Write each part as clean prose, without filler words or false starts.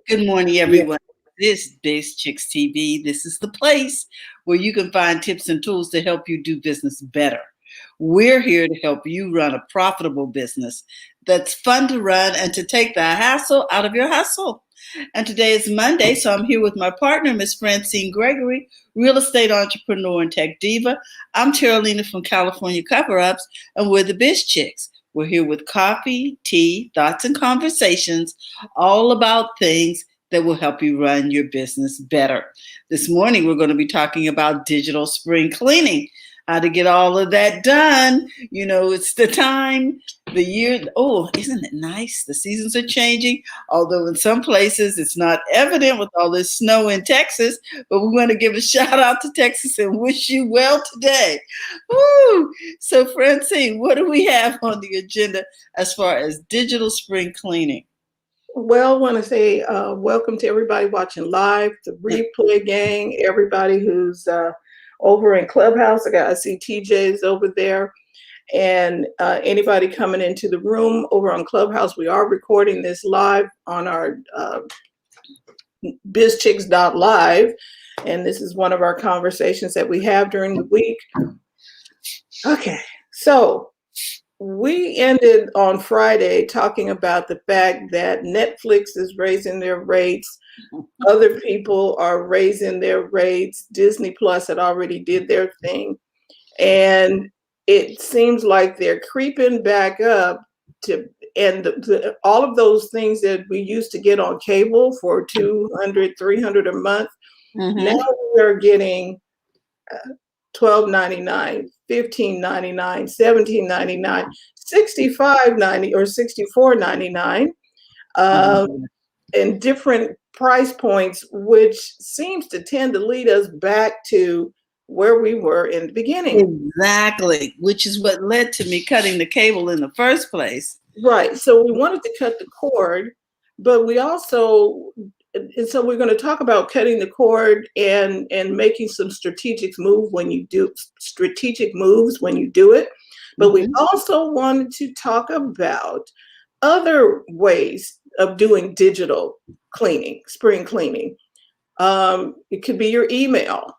Good morning, Yeah. everyone. This Biz Chicks TV. This is the place where you can find tips and tools to help you do business better. We're here to help you run a profitable business that's fun to run and to take the hassle out of your hustle. And today is Monday, so I'm here with my partner, Miss Francine Gregory, real estate entrepreneur and tech diva. I'm Carolina from California Cover Ups, and we're the Biz Chicks. We're here with coffee, tea, thoughts, and conversations all about things that will help you run your business better. This morning, we're going to be talking about digital spring cleaning, how to get all of that done. You know, it's the time, the year. Oh, isn't it nice? The seasons are changing, although in some places it's not evident with all this snow in Texas. But we want to give a shout out to Texas and wish you well today. Woo! So, Francine, what do we have on the agenda as far as digital spring cleaning? Well, I want to say welcome to everybody watching live, the replay gang, everybody who's over in Clubhouse. I see TJ's over there, and anybody coming into the room over on Clubhouse. We are recording this live on our bizchicks.live, and this is one of our conversations that we have during the week. Okay, so we ended on Friday talking about the fact that Netflix is raising their rates. Other people are raising their rates. Disney Plus had already did their thing. And it seems like they're creeping back up to, and all of those things that we used to get on cable for 200, 300 a month. Mm-hmm. Now we are getting $12.99, $15.99, $17.99, $65.90 or $64.99, and different price points, which seems to tend to lead us back to where we were in the beginning. Exactly, which is what led to me cutting the cable in the first place. Right. So we wanted to cut the cord, but we also, and so we're going to talk about cutting the cord and making some strategic moves when you do it. But we also wanted to talk about other ways of doing digital cleaning, spring cleaning. It could be your email,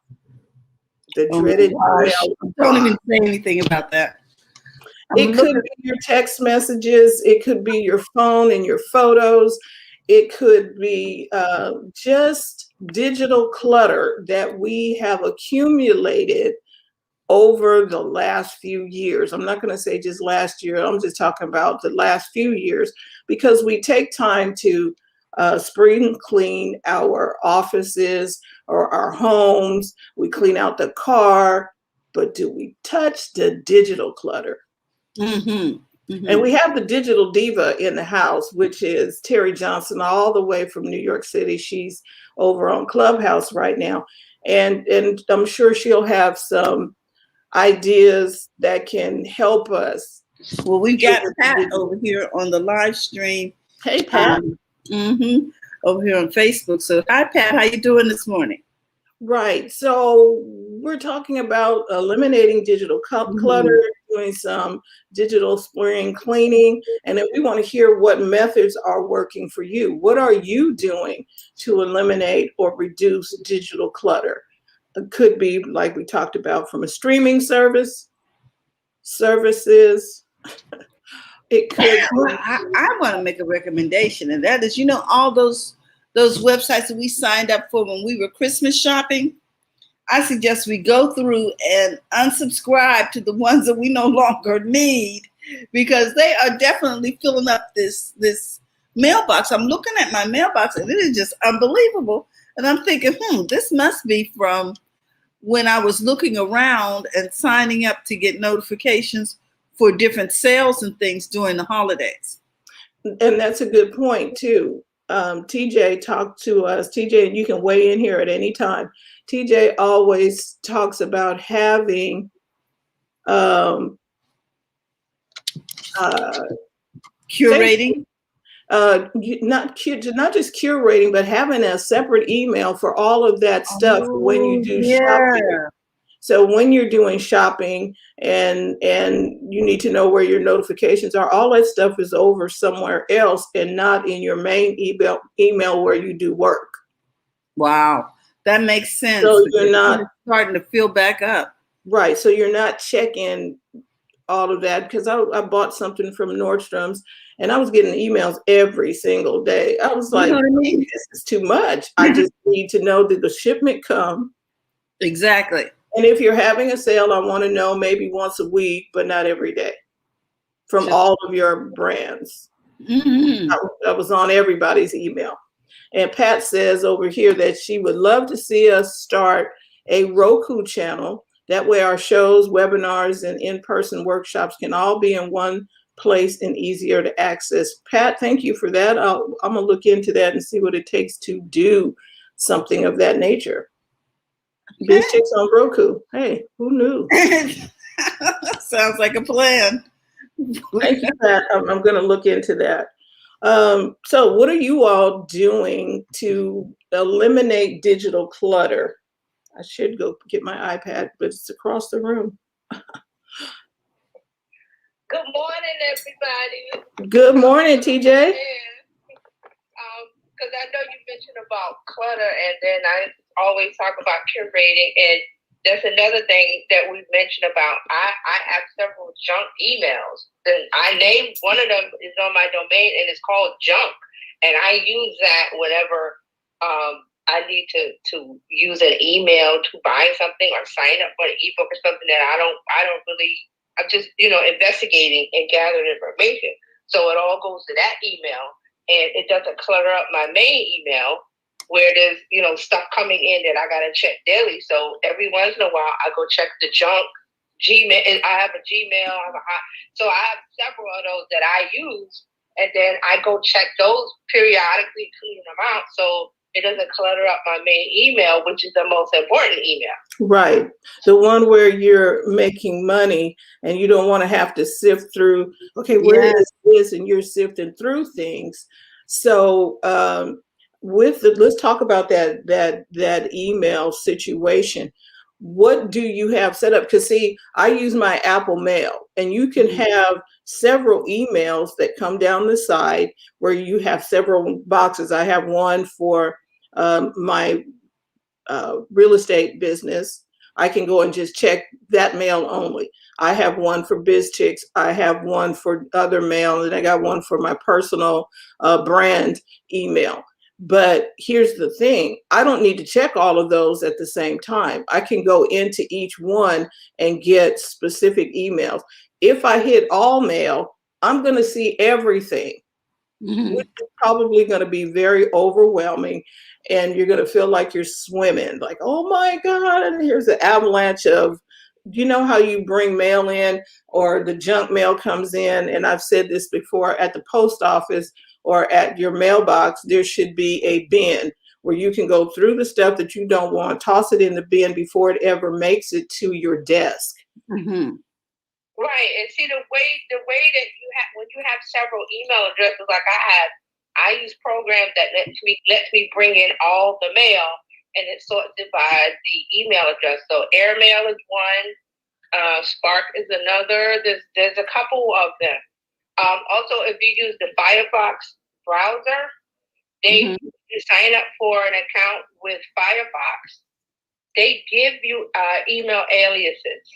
the dreaded email. Don't even say anything about that. It could be your text messages. It could be your phone and your photos. It could be just digital clutter that we have accumulated over the last few years. I'm not going to say just last year. I'm just talking about the last few years, because we take time to spring clean our offices or our homes. We clean out the car, but do we touch the digital clutter? Mm-hmm. Mm-hmm. And we have the digital diva in the house, which is Terry Johnson, all the way from New York City. She's over on Clubhouse right now. And I'm sure she'll have some ideas that can help us. Well, we got Pat over here on the live stream. Hey, Pat. Over here on Facebook. So, hi, Pat. How you doing this morning? Right. So we're talking about eliminating digital clutter, doing some digital spring cleaning, and then we want to hear what methods are working for you. What are you doing to eliminate or reduce digital clutter? It could be, like we talked about, from a streaming services. It could. Well, I want to make a recommendation, and that is, all those websites that we signed up for when we were Christmas shopping. I suggest we go through and unsubscribe to the ones that we no longer need, because they are definitely filling up this mailbox. I'm looking at my mailbox and it is just unbelievable. And I'm thinking, this must be from when I was looking around and signing up to get notifications for different sales and things during the holidays. And that's a good point too. TJ talked to us. TJ, and you can weigh in here at any time. TJ always talks about having curating, not just curating, but having a separate email for all of that stuff when you do shopping. So when you're doing shopping and you need to know where your notifications are, all that stuff is over somewhere else and not in your main email where you do work. Wow. That makes sense. So Because you're not it's starting to fill back up. right. So you're not checking all of that, because I bought something from Nordstrom's and I was getting emails every single day. I was You like, know what I mean? this is too much. I just need to know, did the shipment come? Exactly. And if you're having a sale, I want to know maybe once a week, but not every day, from Just, all of your brands. mhm. That was on everybody's email. And Pat says over here that she would love to see us start a Roku channel. That way our shows, webinars, and in-person workshops can all be in one place and easier to access. Pat, thank you for that. I'm gonna look into that and see what it takes to do something of that nature. Biz Chicks on Roku. Hey, who knew? Sounds like a plan. Thank you, Pat. I'm gonna look into that. So what are you all doing to eliminate digital clutter? I should go get my iPad, but it's across the room. Good morning, everybody. Good morning, TJ. Because I know you mentioned about clutter, and then I always talk about curating, and that's another thing that we mentioned about. I have several junk emails. And I named one of them is on my domain, and it's called junk, and I use that whenever I need to use an email to buy something or sign up for an ebook or something that I don't really. I'm just investigating and gathering information. So it all goes to that email, and it doesn't clutter up my main email where there's stuff coming in that I gotta check daily. So every once in a while I go check the junk Gmail. And I have a Gmail. So I have several of those that I use, and then I go check those periodically, clean them out so it doesn't clutter up my main email, which is the most important email. Right. The one where you're making money and you don't want to have to sift through, okay, where is this? And you're sifting through things. So let's talk about that email situation. What do you have set up? Because see, I use my Apple Mail, and you can have several emails that come down the side where you have several boxes. I have one for my real estate business. I can go and just check that mail only. I have one for Biz Chicks. I have one for other mail, and I got one for my personal brand email. But here's the thing, I don't need to check all of those at the same time. I can go into each one and get specific emails. If I hit all mail, I'm going to see everything, which is probably going to be very overwhelming. And you're going to feel like you're swimming, like, oh my God, and here's an avalanche of, how you bring mail in or the junk mail comes in. And I've said this before, at the post office or at your mailbox, there should be a bin where you can go through the stuff that you don't want, toss it in the bin before it ever makes it to your desk. Mm-hmm. Right, and see the way that you have when you have several email addresses like I use programs that lets me bring in all the mail, and it sorts it by the email address. So Airmail is one, Spark is another. There's a couple of them. Also, if you use the Firefox browser, you sign up for an account with Firefox. They give you email aliases.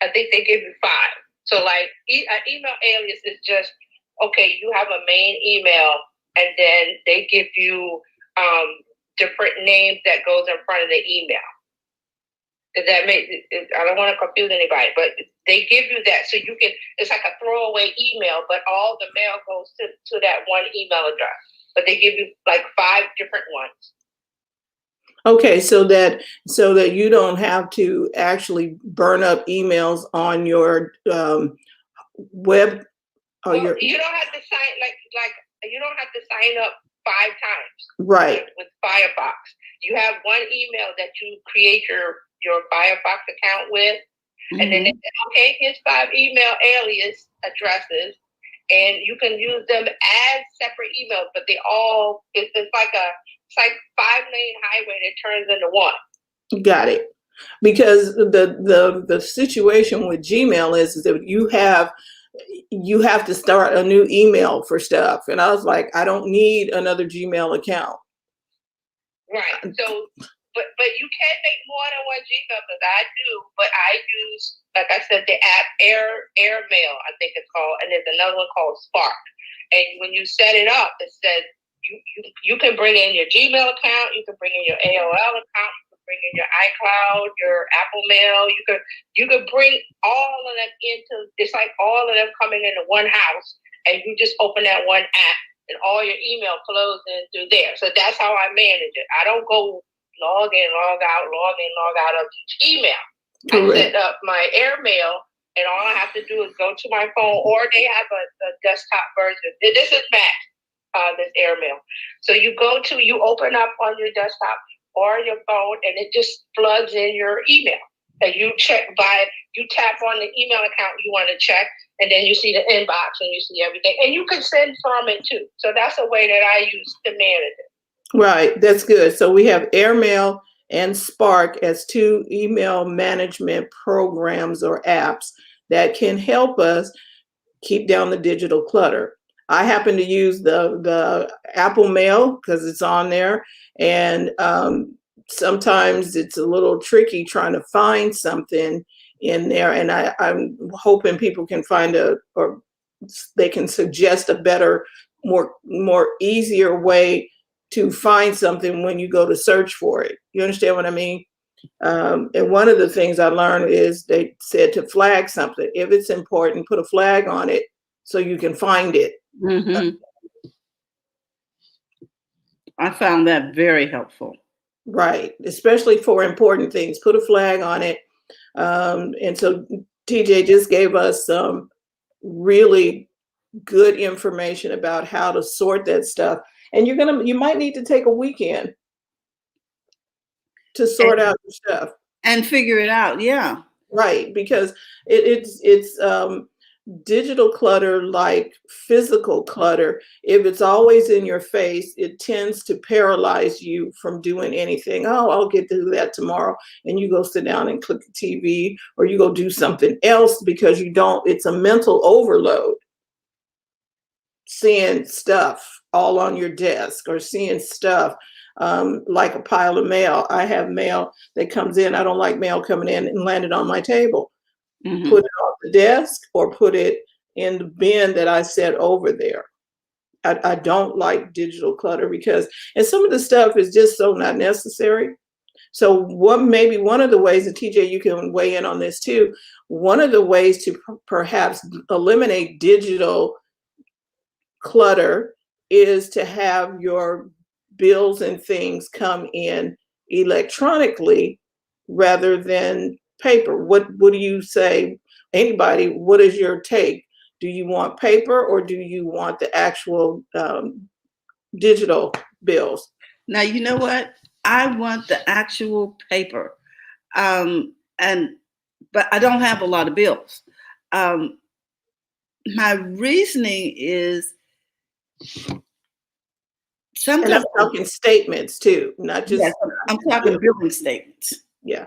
I think they give you 5. So like an email alias is just, okay, you have a main email, and then they give you different names that goes in front of the email. Does that make it? I don't want to confuse anybody, but they give you that so you can, it's like a throwaway email, but all the mail goes to that one email address. But they give you like 5 different ones. Okay, so that you don't have to actually burn up emails on your web. You don't have to sign you don't have to sign up 5 times. Right. With Firefox, you have one email that you create your Firefox account with, and then they say, okay, here's 5 email alias addresses, and you can use them as separate emails, but they all it's like 5-lane highway that turns into one. Got it. because the situation with Gmail is that you have to start a new email for stuff. And I was like, I don't need another Gmail account. Right. So, but you can make more than one Gmail, because I do. But I use, like I said, the app Airmail, I think it's called, and there's another one called Spark. And when you set it up, it says you can bring in your Gmail account, you can bring in your AOL account, you can bring in your iCloud, your Apple Mail. You could bring all of them into. It's like all of them coming into one house, and you just open that one app, and all your email flows in through there. So that's how I manage it. I don't go log in, log out, log in, log out of each email. Correct. I set up my Airmail, and all I have to do is go to my phone, or they have a desktop version. This is Mac, this Airmail. So you open up on your desktop or your phone, and it just floods in your email. And you tap on the email account you want to check, and then you see the inbox and you see everything. And you can send from it too. So that's a way that I use to manage it. Right, that's good. So we have Airmail and Spark as two email management programs or apps that can help us keep down the digital clutter. I happen to use the Apple Mail because it's on there, and sometimes it's a little tricky trying to find something in there, and I'm hoping people can find or they can suggest a better, more easier way to find something when you go to search for it. You understand what I mean? And one of the things I learned is they said to flag something. If it's important, put a flag on it so you can find it. Mm-hmm. I found that very helpful. Right, especially for important things. Put a flag on it. And so TJ just gave us some really good information about how to sort that stuff. And you might need to take a weekend to sort out your stuff and figure it out. Yeah, right, because it's digital clutter, like physical clutter. If it's always in your face, it tends to paralyze you from doing anything. Oh, I'll get to do that tomorrow, and you go sit down and click the TV, or you go do something else because it's a mental overload. Seeing stuff all on your desk, or seeing stuff like a pile of mail. I have mail that comes in. I don't like mail coming in and landed on my table. Mm-hmm. Put it on the desk or put it in the bin that I set over there. I don't like digital clutter and some of the stuff is just so not necessary. So maybe one of the ways, and TJ, you can weigh in on this too, one of the ways to perhaps eliminate digital clutter is to have your bills and things come in electronically rather than paper. What do you say? Anybody, what is your take? Do you want paper or do you want the actual digital bills? Now, you know what? I want the actual paper. But I don't have a lot of bills. My reasoning is sometimes, and I'm talking statements too, not just. Yes, I'm talking billing statements. Yeah.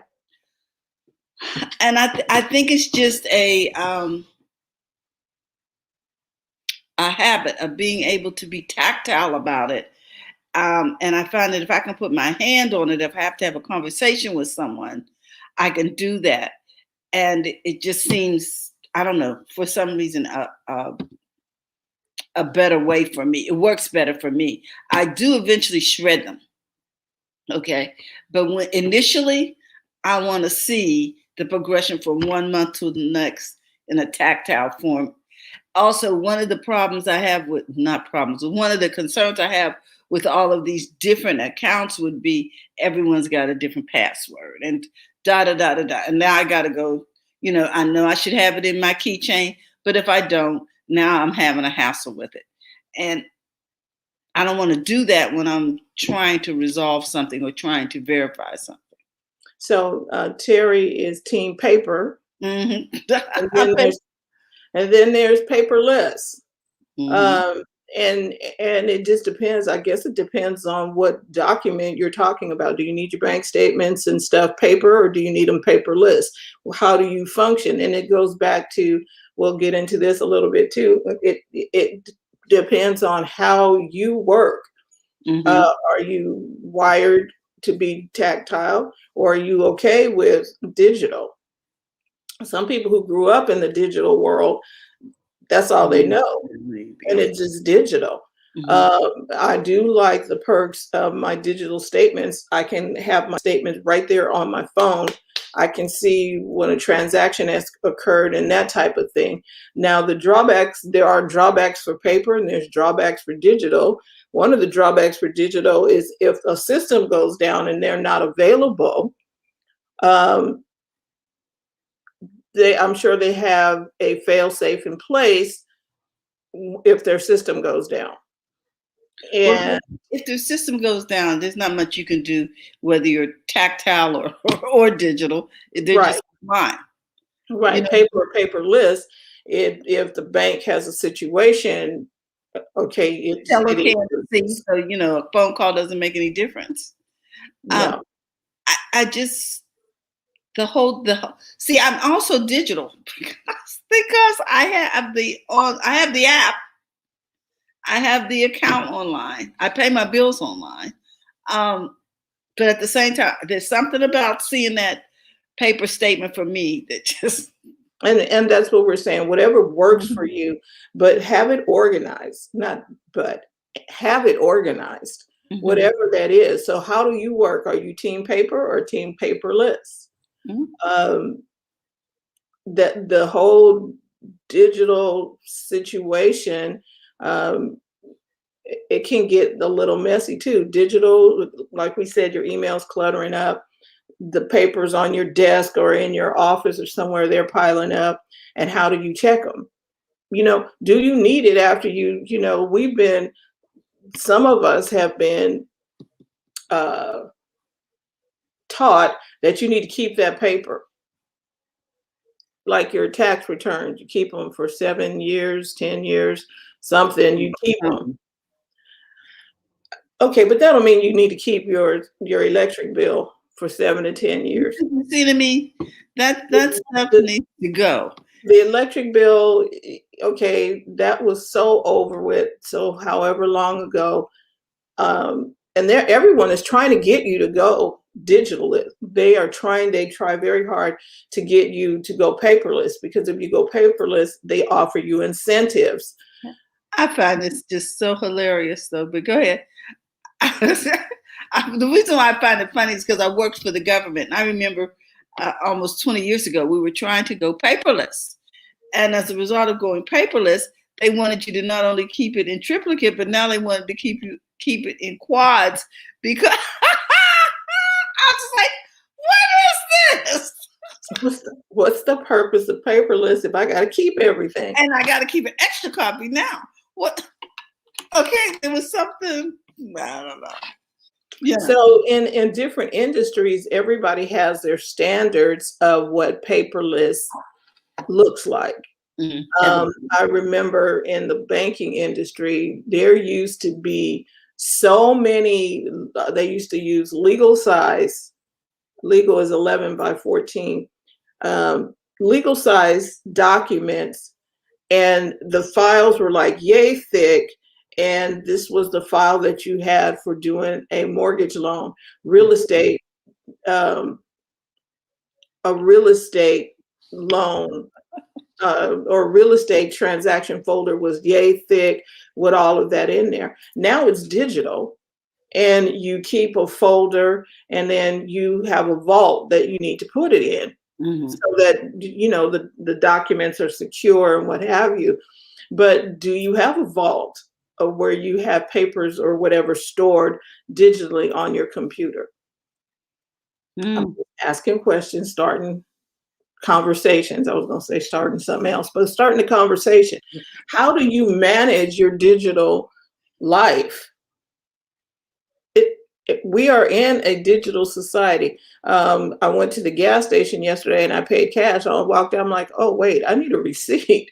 And I think it's just a habit of being able to be tactile about it. And I find that if I can put my hand on it, if I have to have a conversation with someone, I can do that. And it just seems, I don't know, for some reason, a better way for me. It works better for me. I do eventually shred them. Okay. But initially, I want to see the progression from 1 month to the next in a tactile form. Also, one of the problems I have one of the concerns I have with all of these different accounts would be everyone's got a different password and da da da da da. And now I got to go, I know I should have it in my keychain, but if I don't, now I'm having a hassle with it. And I don't want to do that when I'm trying to resolve something or trying to verify something. So Terry is team paper. Mm-hmm. and then there's paperless. Mm-hmm. and it just depends. I guess it depends on what document you're talking about. Do you need your bank statements and stuff paper, or do you need them paperless? How do you function? And it goes back to, we'll get into this a little bit too. It depends on how you work. Are you wired to be tactile, or are you okay with digital? Some people who grew up in the digital world, that's all they know, and it's just digital. I do like the perks of my digital statements. I can have my statements right there on my phone. I can see when a transaction has occurred and that type of thing. Now, the drawbacks, there are drawbacks for paper and there's drawbacks for digital. One of the drawbacks for digital is if a system goes down and they're not available, I'm sure they have a fail-safe in place if their system goes down. And if the system goes down, there's not much you can do, whether you're tactile or digital. They're just fine. Right, you know? Paper or paperless. If the bank has a situation, okay, it's so a phone call doesn't make any difference. No. I just see. I'm also digital because I have the app. I have the account online. I pay my bills online. But at the same time, there's something about seeing that paper statement for me that just. And that's what we're saying. Whatever works for you, but have it organized. Have it organized. Whatever that is. So how do you work? Are you team paper or team paperless? That the whole digital situation, it can get a little messy too. Digital, like we said, your email's cluttering up, the papers on your desk or in your office or somewhere, they're piling up. And how do you check them? Do you need it after some of us have been taught that you need to keep that paper. Like your tax returns, you keep them for 7 years, 10 years, something, you keep them. Okay, but that don't mean you need to keep your electric bill for 7 to 10 years. You see what I mean? That stuff needs to go. The electric bill, okay, that was so over with, so however long ago. And everyone is trying to get you to go digital. They try very hard to get you to go paperless, because if you go paperless, they offer you incentives. I find this just so hilarious though, but go ahead. The reason why I find it funny is because I worked for the government. I remember almost 20 years ago, we were trying to go paperless. And as a result of going paperless, they wanted you to not only keep it in triplicate, but now they wanted to keep it in quads, because I was like, what is this? What's the purpose of paperless if I got to keep everything? And I got to keep an extra copy now. What? Okay, there was something, I don't know. Yeah. So in different industries, everybody has their standards of what paperless looks like. I remember in the banking industry, there used to be so many, they used to use legal size. Legal is 11 by 14. Legal size documents, and the files were like yay thick. And this was the file that you had for doing a mortgage loan, real estate, a real estate loan or real estate transaction folder was yay thick with all of that in there. Now it's digital, and you keep a folder, and then you have a vault that you need to put it in, so that the documents are secure and what have you. But do you have a vault where you have papers or whatever stored digitally on your computer? I'm asking questions, starting conversations. I was going to say starting something else, but starting the conversation. How do you manage your digital life? We are in a digital society. I went to the gas station yesterday and I paid cash. I walked out, I'm like, oh, wait, I need a receipt.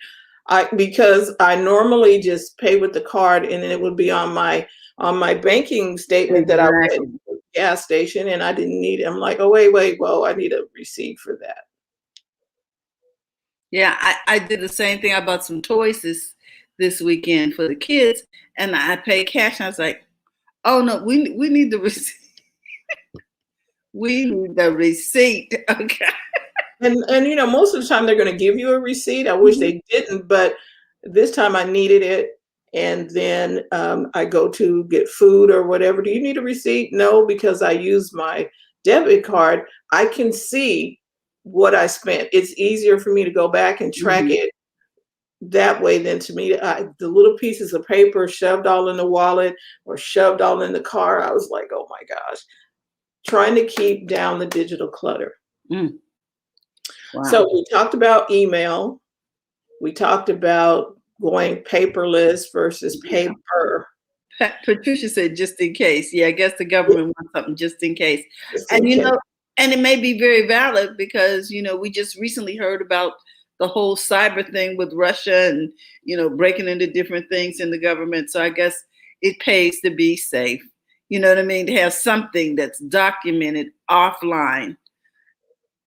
Because I normally just pay with the card, and then it would be on my banking statement that I went Exactly. to the gas station, and I didn't need it. I'm like, oh wait, whoa, I need a receipt for that. Yeah, I did the same thing. I bought some toys this weekend for the kids, and I paid cash. And I was like, "Oh no, we need the receipt. We need the receipt." Okay. And most of the time they're going to give you a receipt. I wish they didn't, but this time I needed it. And then I go to get food or whatever. Do you need a receipt? No, because I use my debit card. I can see what I spent. It's easier for me to go back and track it that way than to me. The little pieces of paper shoved all in the wallet or shoved all in the car. I was like, oh my gosh, trying to keep down the digital clutter. Mm. Wow. So we talked about email. We talked about going paperless versus paper. Patricia said, just in case. Yeah, I guess the government wants something just in case. And and it may be very valid because, we just recently heard about the whole cyber thing with Russia and, breaking into different things in the government. So I guess it pays to be safe. You know what I mean? To have something that's documented offline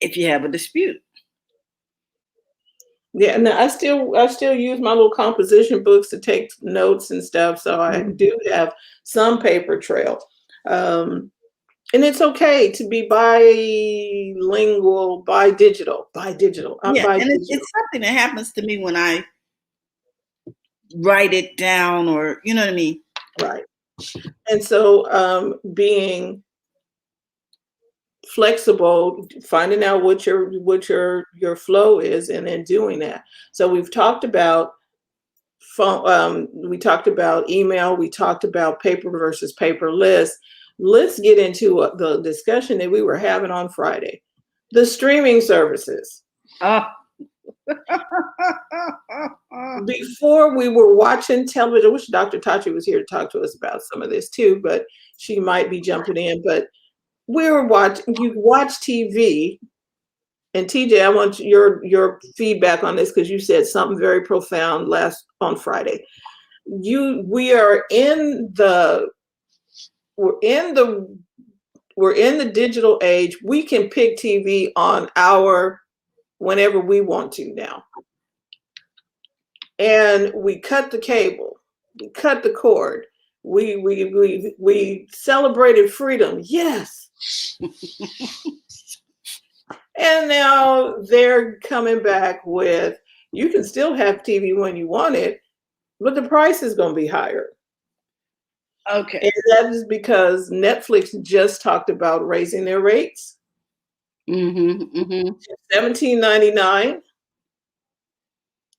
if you have a dispute. Yeah, and I still use my little composition books to take notes and stuff. So I do have some paper trail. And it's okay to be bilingual, digital. Yeah, and it's something that happens to me when I write it down, or you know what I mean? Right. And so being flexible, finding out what your flow is, and then doing that. So we've talked about phone, we talked about email, we talked about paper versus paperless. Let's get into the discussion that we were having on Friday, the streaming services. Before we were watching television, I wish Dr. Tachi was here to talk to us about some of this too, but she might be jumping in. But you watch TV, and TJ, I want your feedback on this because you said something very profound on Friday. We're in the digital age. We can pick TV on whenever we want to now. And we cut the cable, we cut the cord. We celebrated freedom. Yes. And now they're coming back with, you can still have TV when you want it, but the price is going to be higher. Okay. And that is because Netflix just talked about raising their rates. $17.99.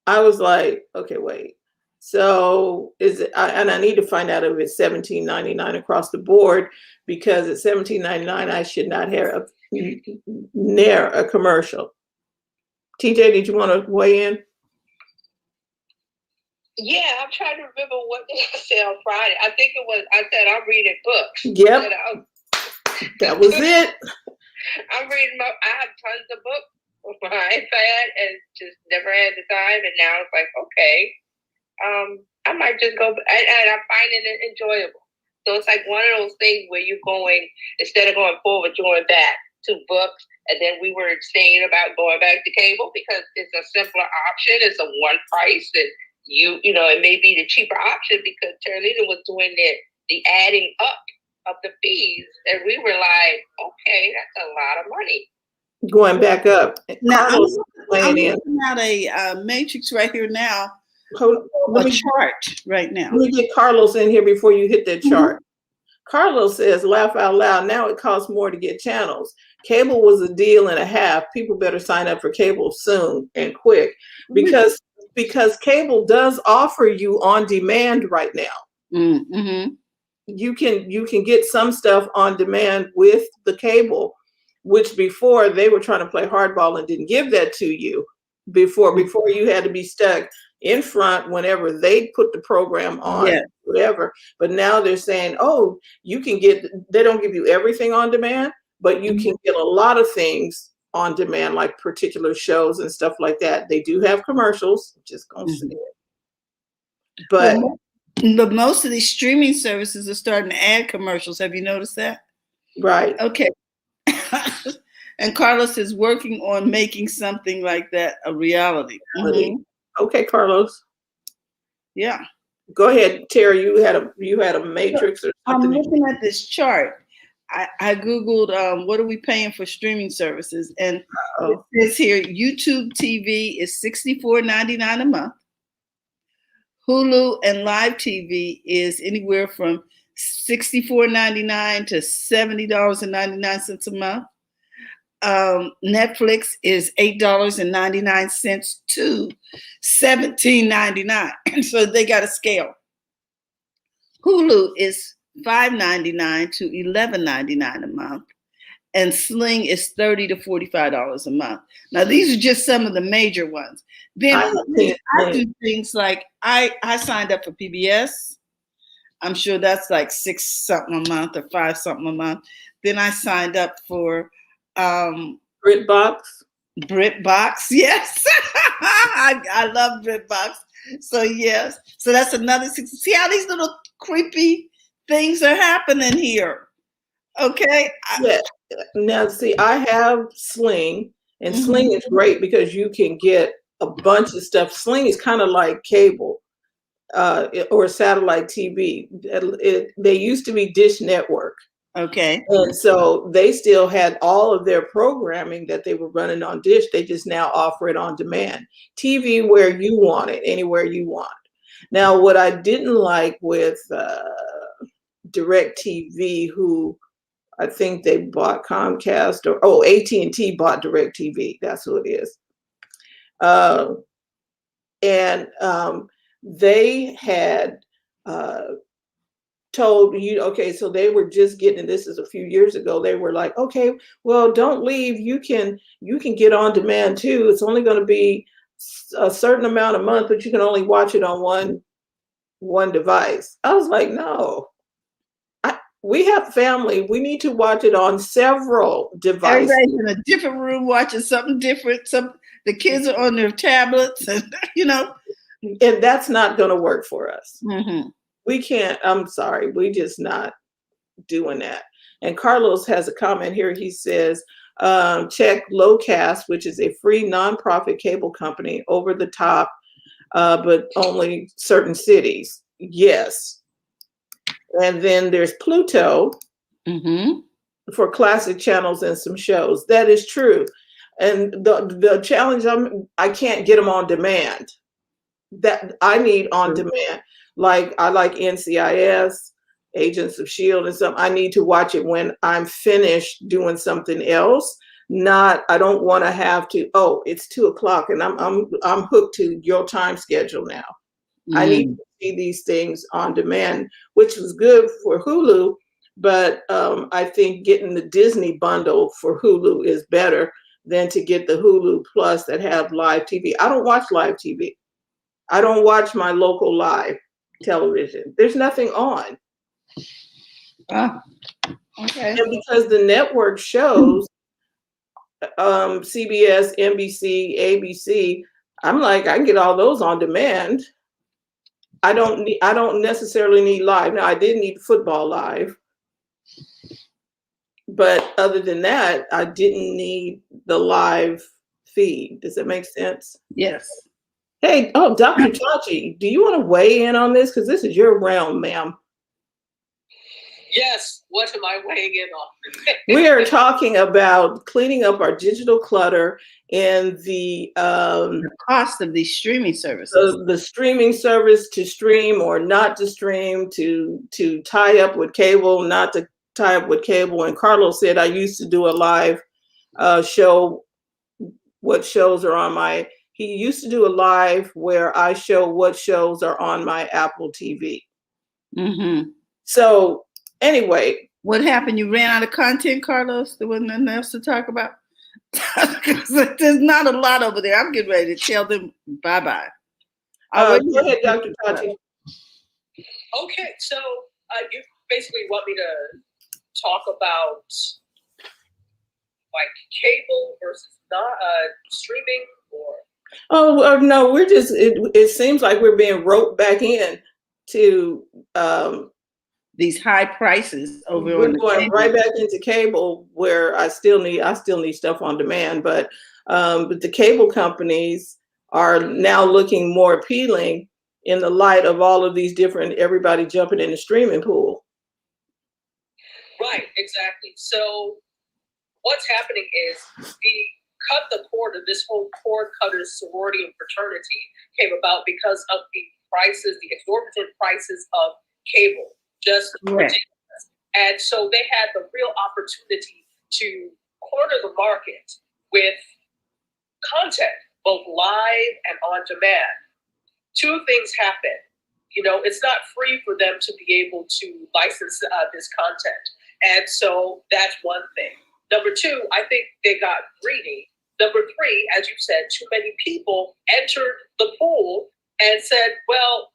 I was like, okay, wait. So and I need to find out if it's $17.99 across the board, because at $17.99 I should not have near a commercial. TJ, did you want to weigh in? Yeah, I'm trying to remember what did I say on Friday. I think I said I'm reading books. Yep. That was it. I have tons of books on my iPad and just never had the time. And now it's like, okay, I might just go, and I'm finding it enjoyable. So it's like one of those things where you're going, instead of going forward, you're going back to books. And then we were saying about going back to cable because it's a simpler option. It's a one price, and it may be the cheaper option because Terlita was doing the adding up of the fees, and we were like, okay, that's a lot of money. Going back up. Now I'm looking at a matrix right here now. Let me chart right now. Let me get Carlos in here before you hit that chart. Carlos says, laugh out loud. Now it costs more to get channels. Cable was a deal and a half. People better sign up for cable soon and quick, because cable does offer you on demand right now. You can get some stuff on demand with the cable, which before they were trying to play hardball and didn't give that to you. Before you had to be stuck in front whenever they put the program on, whatever. But now they're saying, oh, they don't give you everything on demand, but you can get a lot of things on demand, like particular shows and stuff like that. They do have commercials, just gonna say it. But most of these streaming services are starting to add commercials. Have you noticed that? right. Okay. And Carlos is working on making something like that a reality. Okay, Carlos. Yeah. Go ahead, Terry. You had a matrix or something. I'm looking at this chart. I Googled what are we paying for streaming services, and it says here YouTube TV is $64.99 a month. Hulu and Live TV is anywhere from $64.99 to $70.99 a month. Netflix is $8.99 to $17.99. So they got a scale. Hulu is $5.99 to $11.99 a month, and Sling is $30 to $45 a month. Now these are just some of the major ones. Then I do things like I signed up for PBS. I'm sure that's like $6 something a month or $5 something a month. Then I signed up for BritBox. BritBox, yes. I love BritBox. So yes. So that's another $6. See how these little creepy things are happening here. Okay. Yeah. Now see, I have Sling, and Sling is great because you can get a bunch of stuff. Sling is kind of like cable or satellite TV. They used to be Dish Network. Okay. And so they still had all of their programming that they were running on Dish. They just now offer it on demand. TV where you want it, anywhere you want. Now, what I didn't like with DirecTV, who I think they bought Comcast, or AT&T bought DirecTV. That's who it is. And they had told you, okay, so they were just getting, this is a few years ago, they were like, okay, well, don't leave. You can get on demand too. It's only going to be a certain amount a month, but you can only watch it on one device. I was like, no. We have family. We need to watch it on several devices. Everybody's in a different room watching something different. The kids are on their tablets, and And that's not going to work for us. Mm-hmm. We can't. I'm sorry. We just not doing that. And Carlos has a comment here. He says, check Locast, which is a free nonprofit cable company, over the top, but only certain cities. Yes. And then there's Pluto for classic channels and some shows. That is true. And the challenge, I can't get them on demand. That I need on demand. Like I like NCIS, Agents of S.H.I.E.L.D. and some. I need to watch it when I'm finished doing something else. I don't want to have to, it's 2:00 and I'm hooked to your time schedule now. I need to see these things on demand, which was good for Hulu, but I think getting the Disney bundle for Hulu is better than to get the Hulu Plus that have live TV. I don't watch live TV. I don't watch my local live television. There's nothing on. Okay. And because the network shows, CBS, NBC, ABC, I'm like, I can get all those on demand. I don't necessarily need live. Now I did need football live, but other than that, I didn't need the live feed. Does that make sense? Yes. Hey, Dr. Tachi, do you want to weigh in on this? Because this is your realm, ma'am. Yes. What am I weighing in on? We are talking about cleaning up our digital clutter and the cost of these streaming services. The streaming service, to stream or not to stream, to tie up with cable, not to tie up with cable. And Carlos said, I used to do a live show, what shows are on he used to do a live where I show what shows are on my Apple TV. So anyway. What happened? You ran out of content, Carlos? There wasn't nothing else to talk about? There's not a lot over there. I'm getting ready to tell them bye-bye. Go ahead, Dr. Tachi. Okay, so you basically want me to talk about like cable versus not streaming, or? Oh no, we're just. It seems like we're being roped back in to. These high prices over We're on the going cable. right back into cable, where I still need stuff on demand, but the cable companies are now looking more appealing in the light of all of these different, everybody jumping in the streaming pool. Right, exactly. So what's happening is the cord of this whole cord cutters sorority and fraternity came about because of the exorbitant prices of cable, just ridiculous. And so they had the real opportunity to corner the market with content, both live and on demand. Two things happen. It's not free for them to be able to license this content. And so that's one thing. Number two, I think they got greedy. Number three, as you said, too many people entered the pool and said, well,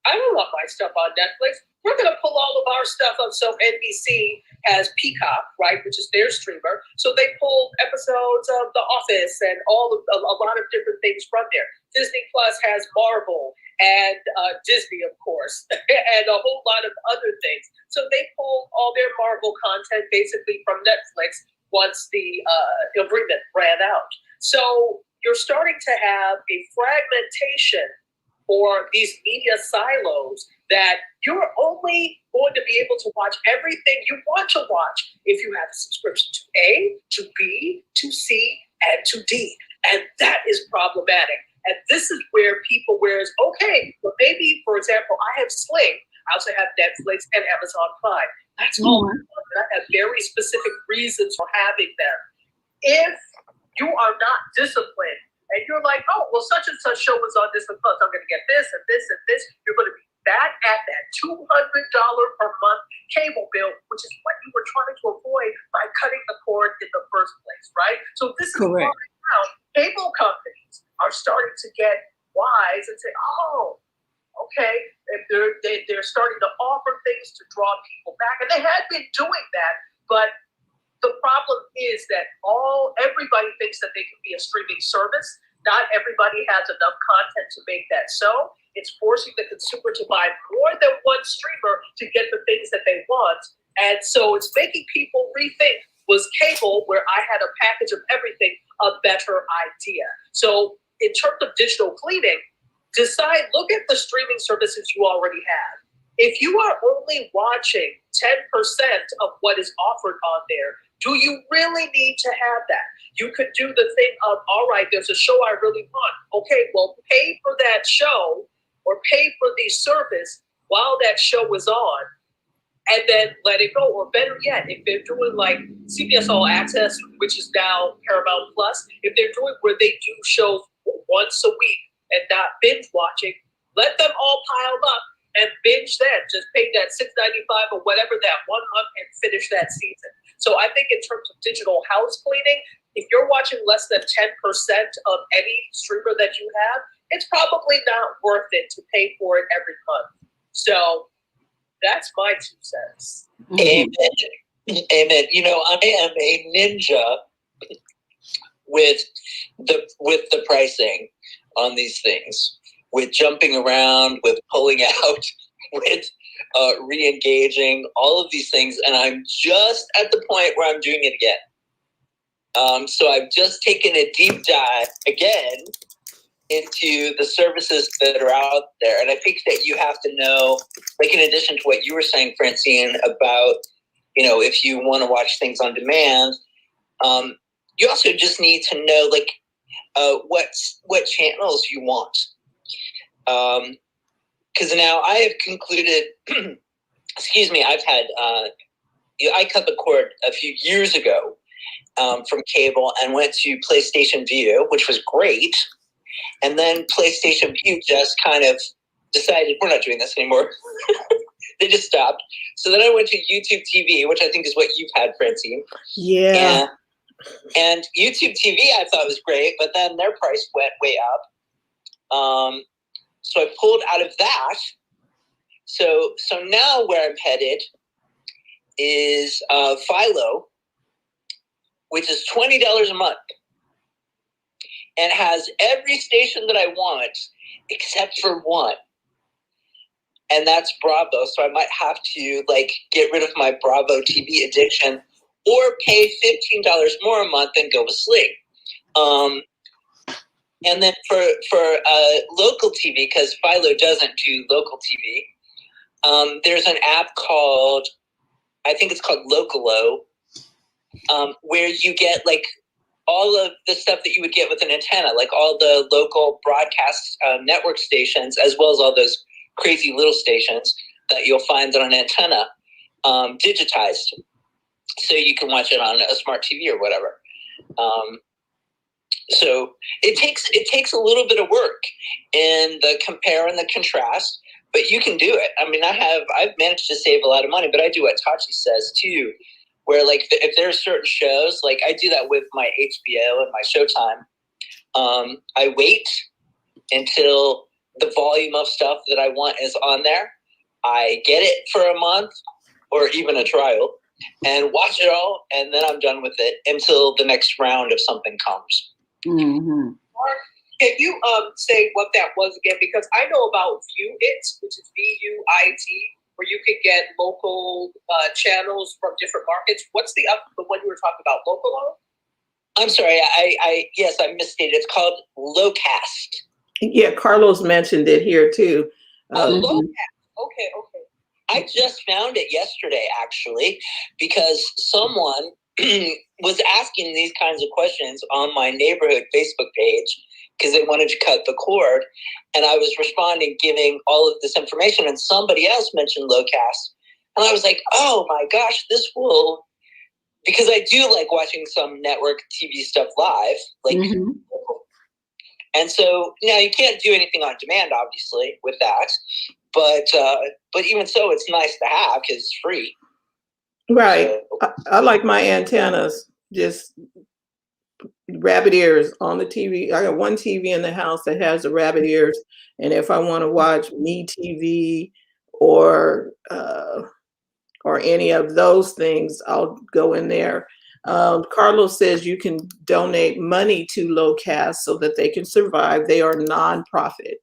I don't want my stuff on Netflix. We're going to pull all of our stuff up. So NBC has Peacock, right, which is their streamer. So they pulled episodes of The Office and a lot of different things from there. Disney Plus has Marvel and Disney, of course, and a whole lot of other things. So they pulled all their Marvel content basically from Netflix once the agreement ran out. So you're starting to have a fragmentation or these media silos that you're only going to be able to watch everything you want to watch if you have a subscription to A, to B, to C, and to D. And that is problematic. And this is where okay, well maybe, for example, I have Sling. I also have Netflix and Amazon Prime. That's all. I have very specific reasons for having them. If you are not disciplined, and you're like, oh, well, such and such show was on Disney Plus, I'm going to get this and this and this, you're going to be back at that $200 per month cable bill, which is what you were trying to avoid by cutting the cord in the first place, right? So this is why now cable companies are starting to get wise and say, oh, okay, if they're starting to offer things to draw people back. And they had been doing that, but the problem is that everybody thinks that they can be a streaming service. Not everybody has enough content to make that so. It's forcing the consumer to buy more than one streamer to get the things that they want. And so it's making people rethink, was cable, where I had a package of everything, a better idea? So in terms of digital cleaning, look at the streaming services you already have. If you are only watching 10% of what is offered on there, do you really need to have that? You could do the thing of, all right, there's a show I really want. Okay, well, pay for that show or pay for the service while that show is on, and then let it go. Or better yet, if they're doing like CBS All Access, which is now Paramount Plus, if they're doing where they do shows once a week and not binge watching, let them all pile up and binge that. Just pay that $6.95 or whatever that 1 month and finish that season. So I think in terms of digital house cleaning, if you're watching less than 10% of any streamer that you have, it's probably not worth it to pay for it every month. So that's my 2 cents. Amen. Amen. I am a ninja with the pricing on these things, with jumping around, with pulling out, with re-engaging, all of these things. And I'm just at the point where I'm doing it again. So I've just taken a deep dive again into the services that are out there. And I think that you have to know, like in addition to what you were saying, Francine, about, if you want to watch things on demand, you also just need to know, like, what channels you want. Because now I have concluded, excuse me, I've had, I cut the cord a few years ago from cable and went to PlayStation Vue, which was great. And then PlayStation Vue just kind of decided, we're not doing this anymore. They just stopped. So then I went to YouTube TV, which I think is what you've had, Francine. Yeah. And YouTube TV I thought was great, but then their price went way up. So I pulled out of that. So now where I'm headed is Philo, which is $20 a month, and has every station that I want except for one. And that's Bravo. So I might have to like get rid of my Bravo TV addiction or pay $15 more a month and go to sleep. And then for local TV, because Philo doesn't do local TV, there's an app called, I think it's called Localo, where you get like all of the stuff that you would get with an antenna, like all the local broadcast network stations, as well as all those crazy little stations that you'll find on an antenna, digitized. So you can watch it on a smart TV or whatever. So it takes a little bit of work in the compare and the contrast, but you can do it. I mean, I've managed to save a lot of money, but I do what Tachi says too, where like if there are certain shows, like I do that with my HBO and my Showtime. I wait until the volume of stuff that I want is on there. I get it for a month or even a trial and watch it all, and then I'm done with it until the next round of something comes. Mm-hmm. Mark, can you say what that was again? Because I know about ViewIt, which is VUIT, where you can get local channels from different markets. What's the one you were talking about, Localo? I'm sorry, yes, I misstated. It's called Locast. Yeah, Carlos mentioned it here too. Locast. Okay. I just found it yesterday, actually, because someone was asking these kinds of questions on my neighborhood Facebook page because they wanted to cut the cord. And I was responding, giving all of this information. And somebody else mentioned Locast. And I was like, oh my gosh, this will, because I do like watching some network TV stuff live. Like, and so now you can't do anything on demand, obviously, with that. But even so, it's nice to have because it's free. Right. I like my antennas, just rabbit ears on the TV. I got one TV in the house that has the rabbit ears. And if I want to watch MeTV or any of those things, I'll go in there. Carlos says you can donate money to Locast so that they can survive. They are nonprofit.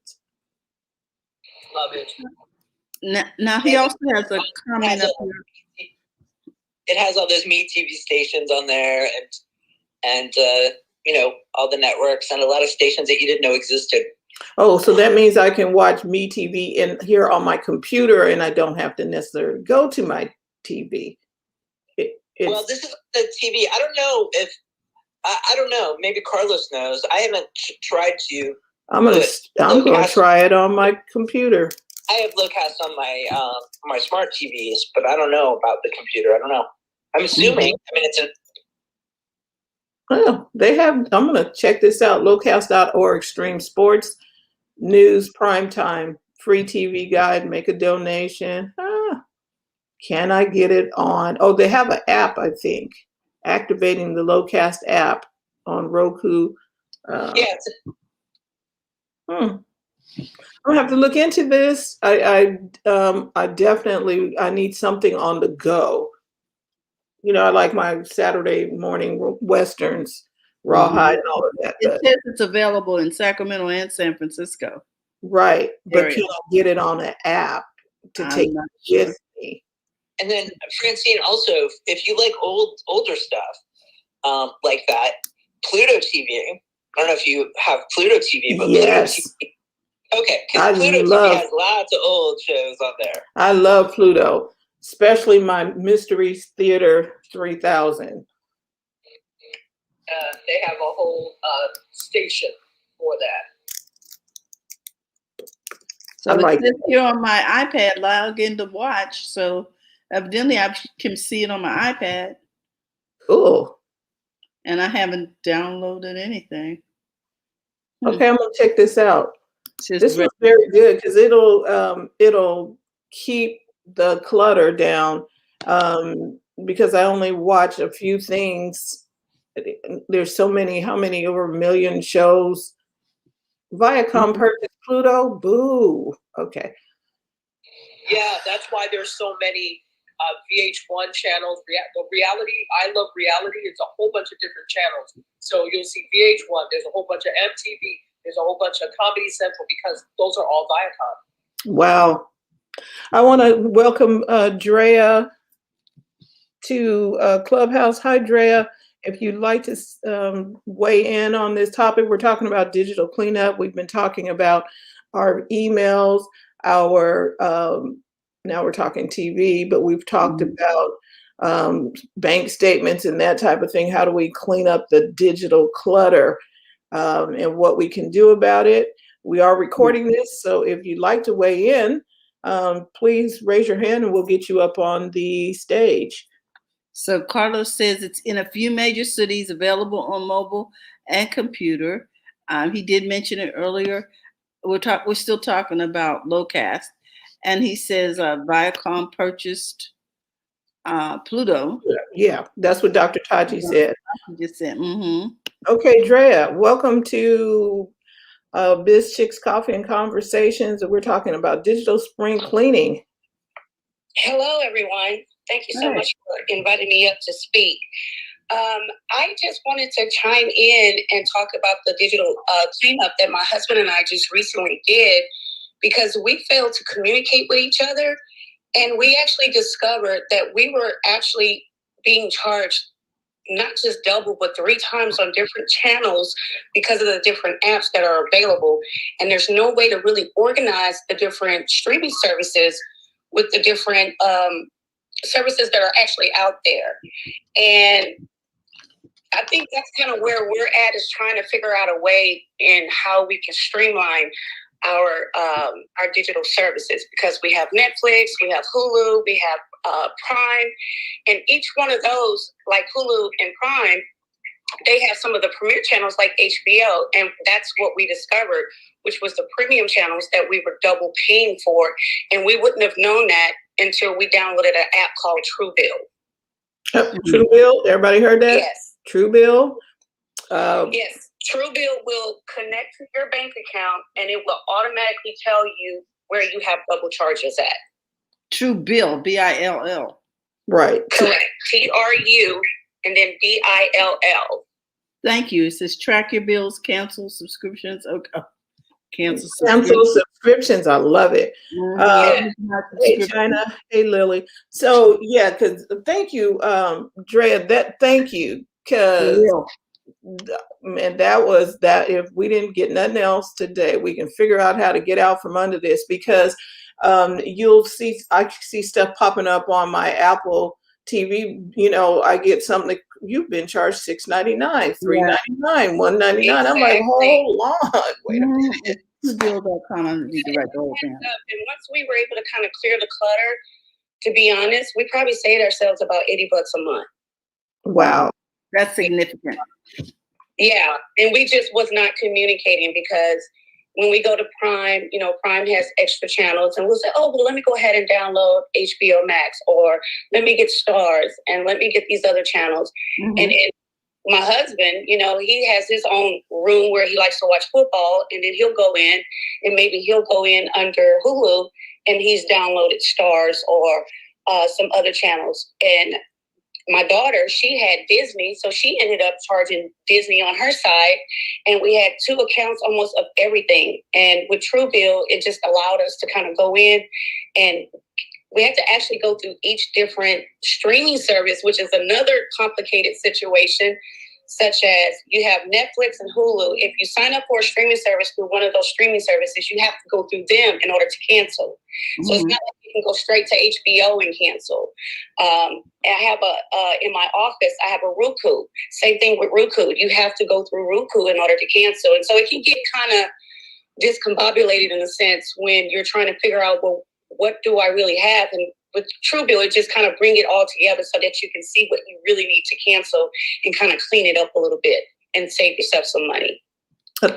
Love it. Now he also has a comment up here. It has all those MeTV stations on there, and all the networks and a lot of stations that you didn't know existed. Oh, so that means I can watch MeTV in here on my computer, and I don't have to necessarily go to my TV. Well, this is the TV. I don't know if I don't know. Maybe Carlos knows. I haven't tried to. I'm gonna try it on my computer. I have Locast on my smart TVs, but I don't know about the computer. I don't know. I'm assuming. I mean, it's a. Well, they have. I'm gonna check this out. Locast.org. Stream sports, news, primetime, free TV guide. Make a donation. Can I get it on? Oh, they have an app. I think activating the Locast app on Roku. I'll have to look into this. I definitely need something on the go. You know, I like my Saturday morning westerns, rawhide, and all of that. It says it's available in Sacramento and San Francisco. Right, but can I get it on an app to take with me? And then Francine, also, if you like older stuff like that, Pluto TV. I don't know if you have Pluto TV, but yes. Pluto TV. Okay, because Pluto TV has lots of old shows on there. I love Pluto, especially my Mystery Theater 3000. They have a whole station for that. So it says here on my iPad, log in to watch. So evidently I can see it on my iPad. Cool. And I haven't downloaded anything. Okay, I'm gonna check this out. This is very good because it'll keep the clutter down because I only watch a few things. There's so many, how many, over 1 million shows. Viacom purchased Pluto? Boo. Okay. Yeah, that's why there's so many VH1 channels, the reality. I love reality. It's a whole bunch of different channels. So you'll see VH1. There's a whole bunch of MTV. There's a whole bunch of Comedy Central because those are all Viacom. Wow. I want to welcome Drea to Clubhouse. Hi, Drea. If you'd like to weigh in on this topic, we're talking about digital cleanup. We've been talking about our emails, our now we're talking TV, but we've talked about bank statements and that type of thing. How do we clean up the digital clutter and what we can do about it? We are recording this, so if you'd like to weigh in, please raise your hand and we'll get you up on the stage. So Carlos says it's in a few major cities, available on mobile and computer. He did mention it earlier. We're still talking about Locast, and he says Viacom purchased Pluto. Yeah, that's what Dr. Taji said. He just said, Okay, Drea, welcome to Biz Chicks Coffee and Conversations. We're talking about digital spring cleaning. Hello, everyone. Thank you so much for inviting me up to speak. I just wanted to chime in and talk about the digital cleanup that my husband and I just recently did, because we failed to communicate with each other. And we actually discovered that we were actually being charged not just double, but 3 times on different channels because of the different apps that are available. And there's no way to really organize the different streaming services with the different services that are actually out there. And I think that's kind of where we're at, is trying to figure out a way in how we can streamline our digital services, because we have Netflix, we have Hulu, we have Prime, and each one of those, like Hulu and Prime, they have some of the premier channels like HBO, and that's what we discovered, which was the premium channels that we were double paying for, and we wouldn't have known that until we downloaded an app called Truebill. Truebill, everybody heard that? Yes. Truebill. Yes, Truebill will connect to your bank account, and it will automatically tell you where you have double charges at. Truebill, Bill. Right. Correct. TRU and then BILL. Thank you. It says track your bills, cancel subscriptions. Okay. Cancel subscriptions. I love it. Hey, China. Hey, Lily. So yeah, because thank you, Drea. Thank you, because and that was that. If we didn't get nothing else today, we can figure out how to get out from under this, because you'll see, I see stuff popping up on my Apple TV. You know, I get something. You've been charged $6.99, $3.99, $1.99. I'm like, hold on, wait a minute. Truebill.com. I need to write the whole thing. And once we were able to kind of clear the clutter, to be honest, we probably saved ourselves about $80 a month. Wow, that's significant. Yeah, and we just was not communicating, because when we go to Prime, you know, Prime has extra channels, and we'll say, oh, well, let me go ahead and download HBO Max, or let me get Stars, and let me get these other channels. And my husband, you know, he has his own room where he likes to watch football, and then he'll go in, and maybe he'll go in under Hulu, and he's downloaded Stars or some other channels. And my daughter, she had Disney, so she ended up charging Disney on her side, and we had 2 accounts almost of everything. And with Truebill, it just allowed us to kind of go in, and we had to actually go through each different streaming service, which is another complicated situation, such as you have Netflix and Hulu. If you sign up for a streaming service through one of those streaming services, you have to go through them in order to cancel. So it's not like you can go straight to HBO and cancel. I have in my office, I have a Roku. Same thing with Roku. You have to go through Roku in order to cancel. And so it can get kind of discombobulated in a sense when you're trying to figure out, well, what do I really have? And with Truebill, it just kind of bring it all together so that you can see what you really need to cancel and kind of clean it up a little bit and save yourself some money.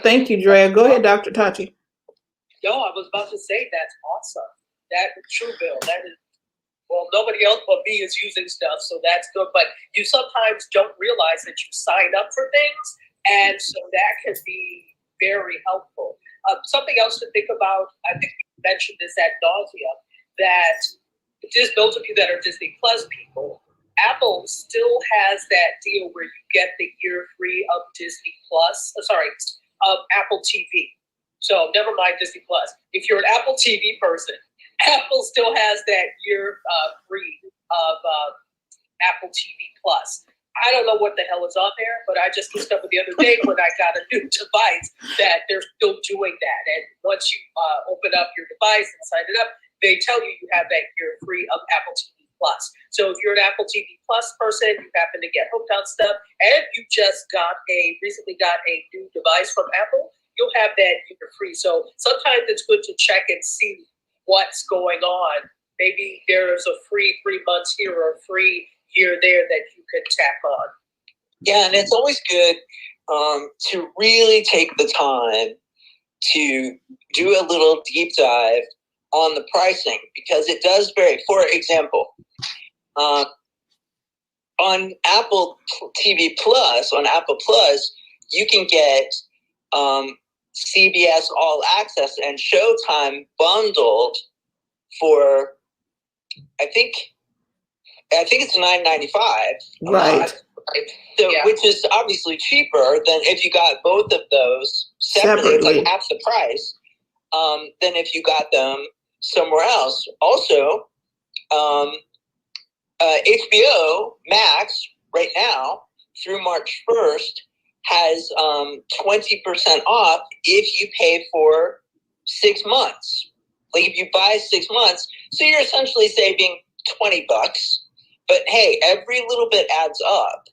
Thank you, Drea. Go ahead, Dr. Tachi. Yo, I was about to say that's awesome. That Truebill, that is, well, nobody else but me is using stuff, so that's good. But you sometimes don't realize that you signed up for things, and so that can be very helpful. Something else to think about, I think we mentioned this ad nauseum, that just those of you that are Disney Plus people, Apple still has that deal where you get the year free of Disney Plus. Of Apple TV. So never mind Disney Plus. If you're an Apple TV person, Apple still has that year free of Apple TV Plus. I don't know what the hell is on there, but I just discovered the other day when I got a new device that they're still doing that. And once you open up your device and sign it up, they tell you you have that year free of Apple TV Plus. So if you're an Apple TV Plus person, you happen to get hooked on stuff, and you just recently got a new device from Apple, you'll have that year free. So sometimes it's good to check and see what's going on. Maybe there's a free 3 months here or a free year there that you could tap on. Yeah, and it's always good to really take the time to do a little deep dive on the pricing, because it does vary. For example, on Apple TV Plus, on Apple Plus, you can get CBS All Access and Showtime bundled for, I think it's $9.95. Right. So, which is obviously cheaper than if you got both of those separately. It's like half the price than if you got them somewhere else. Also, HBO Max right now through March 1st has 20% off if you pay for 6 months. Like if you buy 6 months, so you're essentially saving $20. But hey, every little bit adds up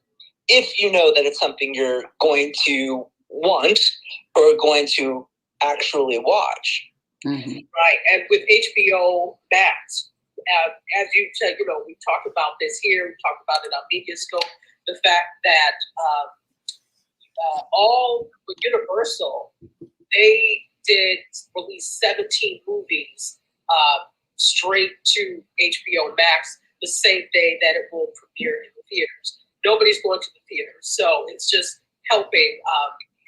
if you know that it's something you're going to want or going to actually watch. Mm-hmm. Right. And with HBO Max, as you said, we talked about this here, we talked about it on Mediascope, the fact that all with Universal, they did release 17 movies straight to HBO Max the same day that it will premiere in the theaters. Nobody's going to the theaters, so it's just helping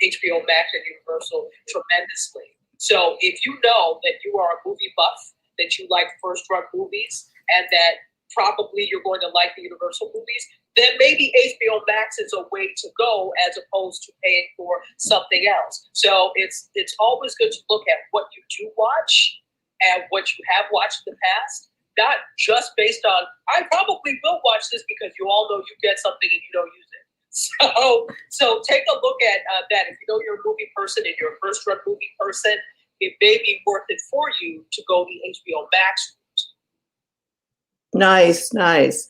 HBO Max and Universal tremendously. So if you know that you are a movie buff, that you like first-run movies, and that probably you're going to like the Universal movies, then maybe HBO Max is a way to go as opposed to paying for something else. So it's always good to look at what you do watch and what you have watched in the past, not just based on, I probably will watch this because you all know you get something and you don't use it. So take a look at that. If you know you're a movie person and you're a first-run movie person, it may be worth it for you to go the HBO Max route. Nice.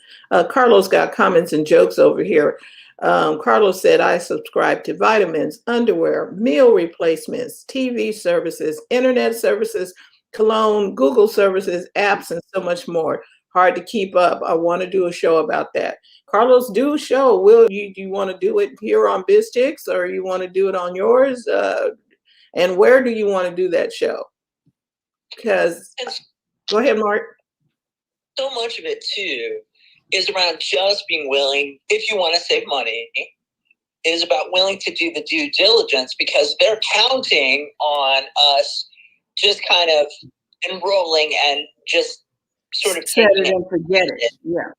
Carlos got comments and jokes over here. Carlos said, I subscribe to vitamins, underwear, meal replacements, TV services, internet services, cologne, Google services, apps, and so much more. Hard to keep up. I want to do a show about that. Carlos, do a show. Do you want to do it here on BizTix, or you want to do it on yours? And where do you want to do that show? Because, go ahead, Mark. So much of it too is around just being willing, if you want to save money, is about willing to do the due diligence, because they're counting on us just kind of enrolling and just sort of set it and forget it. Yeah.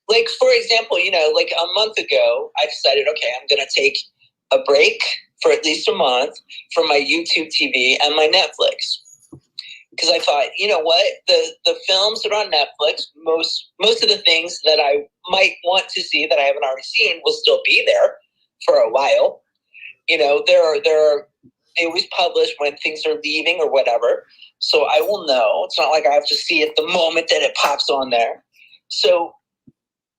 Like, for example, like a month ago, I decided, okay, I'm going to take a break for at least a month from my YouTube TV and my Netflix. Because I thought, you know what, the films that are on Netflix, most of the things that I might want to see that I haven't already seen will still be there for a while. They always publish when things are leaving or whatever. So I will know. It's not like I have to see it the moment that it pops on there. So,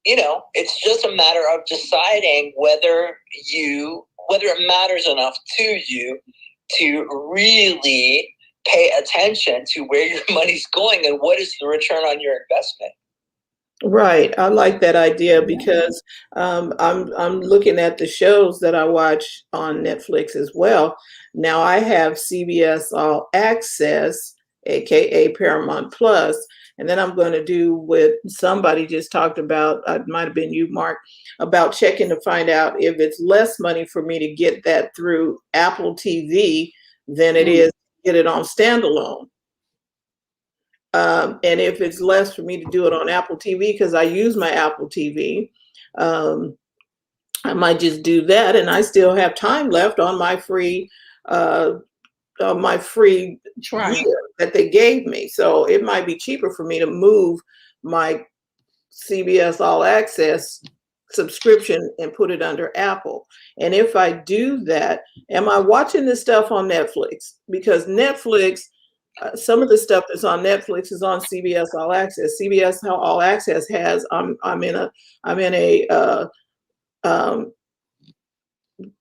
it's just a matter of deciding whether it matters enough to you to really pay attention to where your money's going and what is the return on your investment. Right. I like that idea, because I'm looking at the shows that I watch on Netflix as well. Now I have CBS All Access, aka Paramount Plus, and then I'm going to do what somebody just talked about. It might have been you, Mark, about checking to find out if it's less money for me to get that through Apple TV than it is to get it on standalone. And if it's less for me to do it on Apple TV, because I use my Apple TV, I might just do that, and I still have time left on my free Trial. year that they gave me. So it might be cheaper for me to move my CBS All Access subscription and put it under Apple. And if I do that, am I watching this stuff on Netflix? Because Netflix, some of the stuff that's on Netflix is on CBS All Access. CBS All Access has I'm in a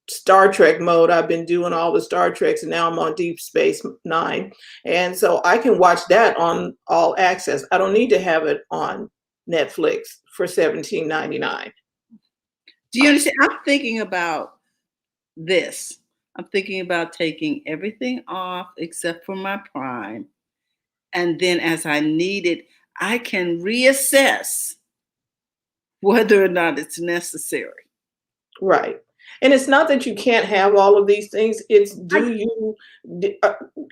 Star Trek mode. I've been doing all the Star Treks, and now I'm on Deep Space Nine, and so I can watch that on All Access. I don't need to have it on Netflix for $17.99. Do you understand? I'm thinking about this. I'm thinking about taking everything off except for my Prime. And then as I need it, I can reassess whether or not it's necessary. Right. And it's not that you can't have all of these things. It's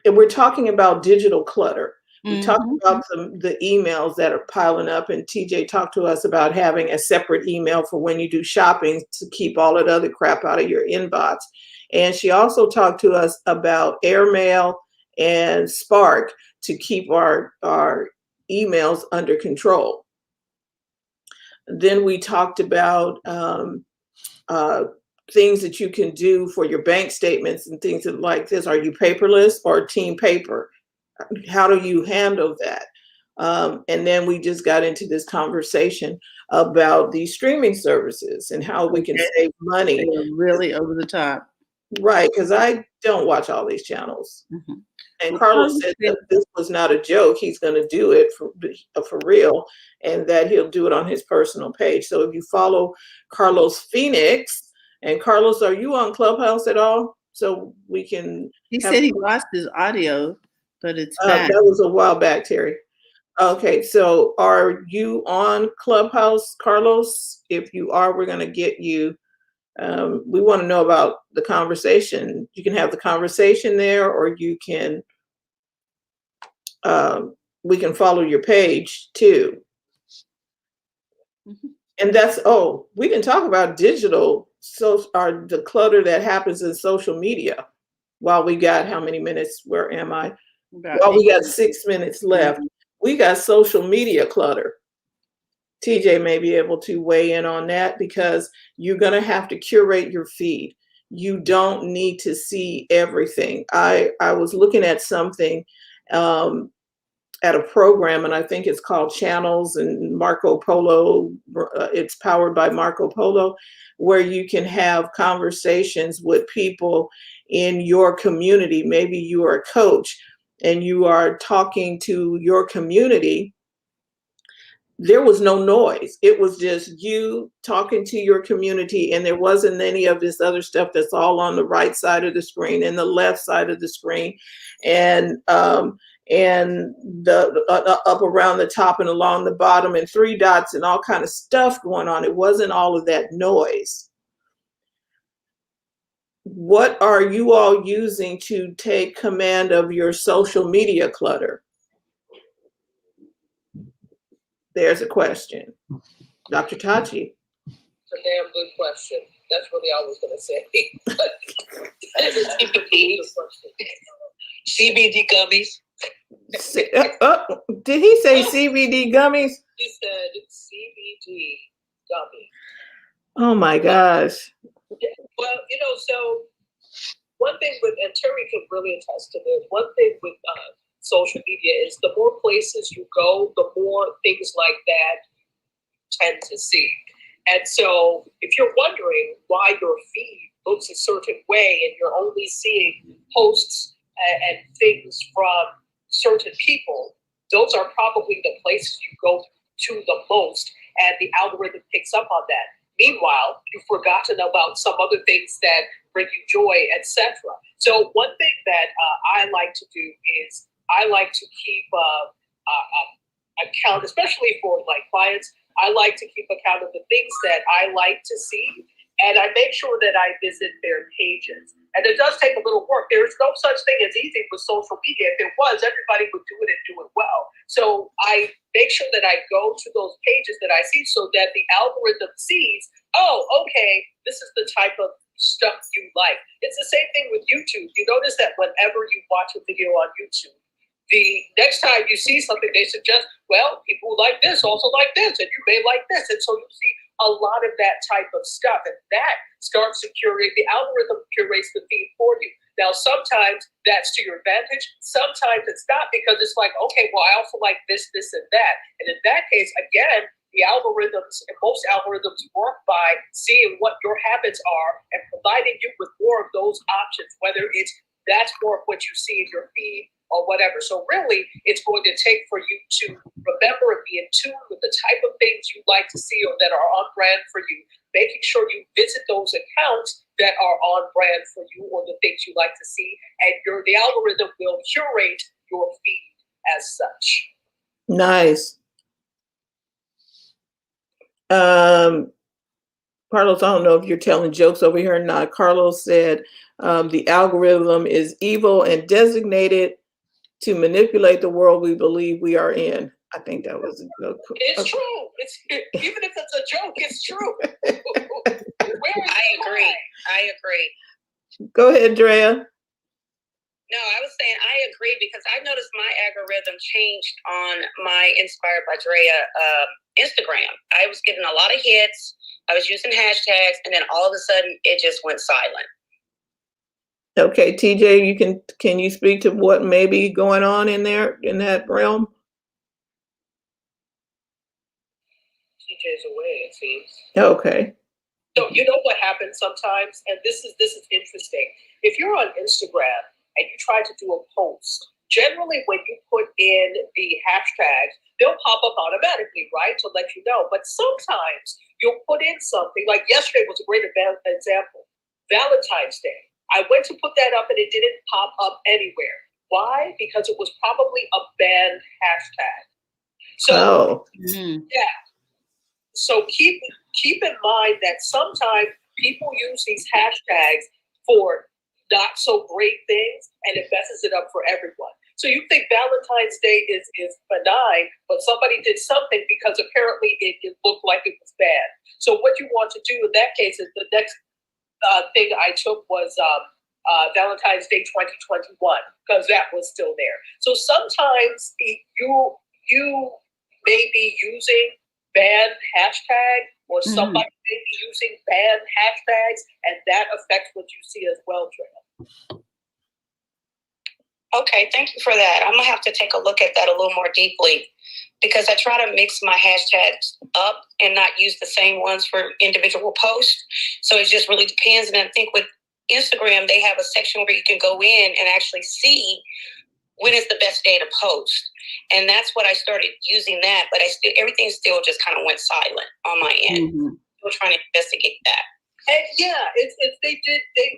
we're talking about digital clutter. We talked about the emails that are piling up, and TJ talked to us about having a separate email for when you do shopping to keep all that other crap out of your inbox. And she also talked to us about Airmail and Spark to keep our emails under control. Then we talked about things that you can do for your bank statements and things like this. Are you paperless or team paper? How do you handle that? And then we just got into this conversation about these streaming services and how we can save money. They're really over the top. Right, because I don't watch all these channels. And Carlos said that this was not a joke. He's going to do it for real, and that he'll do it on his personal page. So if you follow Carlos Phoenix, and Carlos, are you on Clubhouse at all? So we can. He said he lost his audio, but it's back. That was a while back, Terry. Okay, so are you on Clubhouse, Carlos? If you are, we're going to get you. We want to know about the conversation. You can have the conversation there, or you can. We can follow your page too. And that's we can talk about digital the clutter that happens in social media. While we got how many minutes? Where am I? Well, we got 6 minutes left. We got social media clutter. TJ may be able to weigh in on that, because you're going to have to curate your feed. You don't need to see everything. I was looking at something at a program, and I think it's called Channels and Marco Polo. It's powered by Marco Polo, where you can have conversations with people in your community. Maybe you are a coach and you are talking to your community. There was no noise. It was just you talking to your community, and there wasn't any of this other stuff that's all on the right side of the screen and the left side of the screen, and the up around the top and along the bottom, and 3 dots and all kind of stuff going on. It wasn't all of that noise. What are you all using to take command of your social media clutter? There's a question. Dr. Tachi. It's a damn good question. That's really all I was going to say. CBD gummies. Did he say CBD gummies? He said CBD gummy. Oh my gosh. Well, so one thing and Terry can really attest to this, one thing with social media is the more places you go, the more things like that tend to see. And so if you're wondering why your feed looks a certain way and you're only seeing posts and things from certain people, those are probably the places you go to the most, and the algorithm picks up on that. Meanwhile, you've forgotten about some other things that bring you joy, etc. So one thing that I like to do is I like to keep account, especially for like clients. I like to keep account of the things that I like to see, and I make sure that I visit their pages. And it does take a little work. There is no such thing as easy with social media. If there was, everybody would do it and do it well. So I make sure that I go to those pages that I see so that the algorithm sees, oh, okay, this is the type of stuff you like. It's the same thing with YouTube. You notice that whenever you watch a video on YouTube, the next time you see something, they suggest, well, people who like this also like this, and you may like this. And so you see a lot of that type of stuff, and that starts to curate. The algorithm curates the feed for you. Now, sometimes that's to your advantage. Sometimes it's not, because it's like, okay, well, I also like this, this, and that. And in that case, again, the algorithms, and most algorithms work by seeing what your habits are and providing you with more of those options, whether it's that's more of what you see in your feed or whatever. So really, it's going to take for you to remember and be in tune with the type of things you like to see or that are on brand for you, making sure you visit those accounts that are on brand for you or the things you like to see, and the algorithm will curate your feed as such. Nice. Carlos, I don't know if you're telling jokes over here or not. Carlos said the algorithm is evil and designated to manipulate the world we believe we are in. I think that was a joke. It's true. Even if it's a joke, it's true. I agree. Go ahead, Drea. No, I was saying I agree, because I noticed my algorithm changed on my Inspired by Drea Instagram. I was getting a lot of hits. I was using hashtags, and then all of a sudden it just went silent. Okay, TJ, can you speak to what may be going on in there, in that realm? TJ's away, it seems. Okay. So you know what happens sometimes, and this is interesting. If you're on Instagram and you try to do a post, generally when you put in the hashtags, they'll pop up automatically, right, to let you know. But sometimes you'll put in something, like yesterday was a great example, Valentine's Day. I went to put that up and it didn't pop up anywhere. Why? Because it was probably a banned hashtag. So, yeah. So keep in mind that sometimes people use these hashtags for not so great things, and it messes it up for everyone. So you think Valentine's Day is benign, but somebody did something because apparently it looked like it was bad. So what you want to do in that case is the next thing I took was Valentine's Day 2021, because that was still there. So sometimes you may be using banned hashtag, or somebody may be using banned hashtags, and that affects what you see as well, Drea. Okay, thank you for that. I'm gonna have to take a look at that a little more deeply, because I try to mix my hashtags up and not use the same ones for individual posts. So it just really depends. And I think with Instagram, they have a section where you can go in and actually see when is the best day to post. And that's what I started using that, but everything still just kind of went silent on my end. Still trying to investigate that. And yeah, they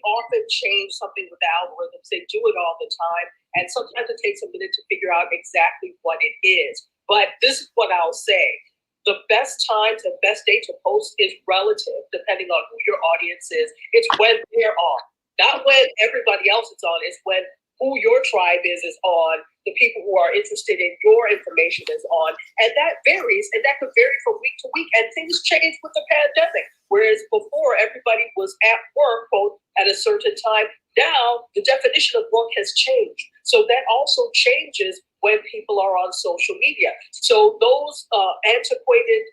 often change something with the algorithms. They do it all the time. And sometimes it takes a minute to figure out exactly what it is. But this is what I'll say. The best time, the best day to post is relative, depending on who your audience is. It's when they're on, not when everybody else is on. It's when who your tribe is on, the people who are interested in your information is on. And that varies, and that could vary from week to week. And things change with the pandemic. Whereas before, everybody was at work, quote, at a certain time. Now, the definition of work has changed. So that also changes when people are on social media. So those antiquated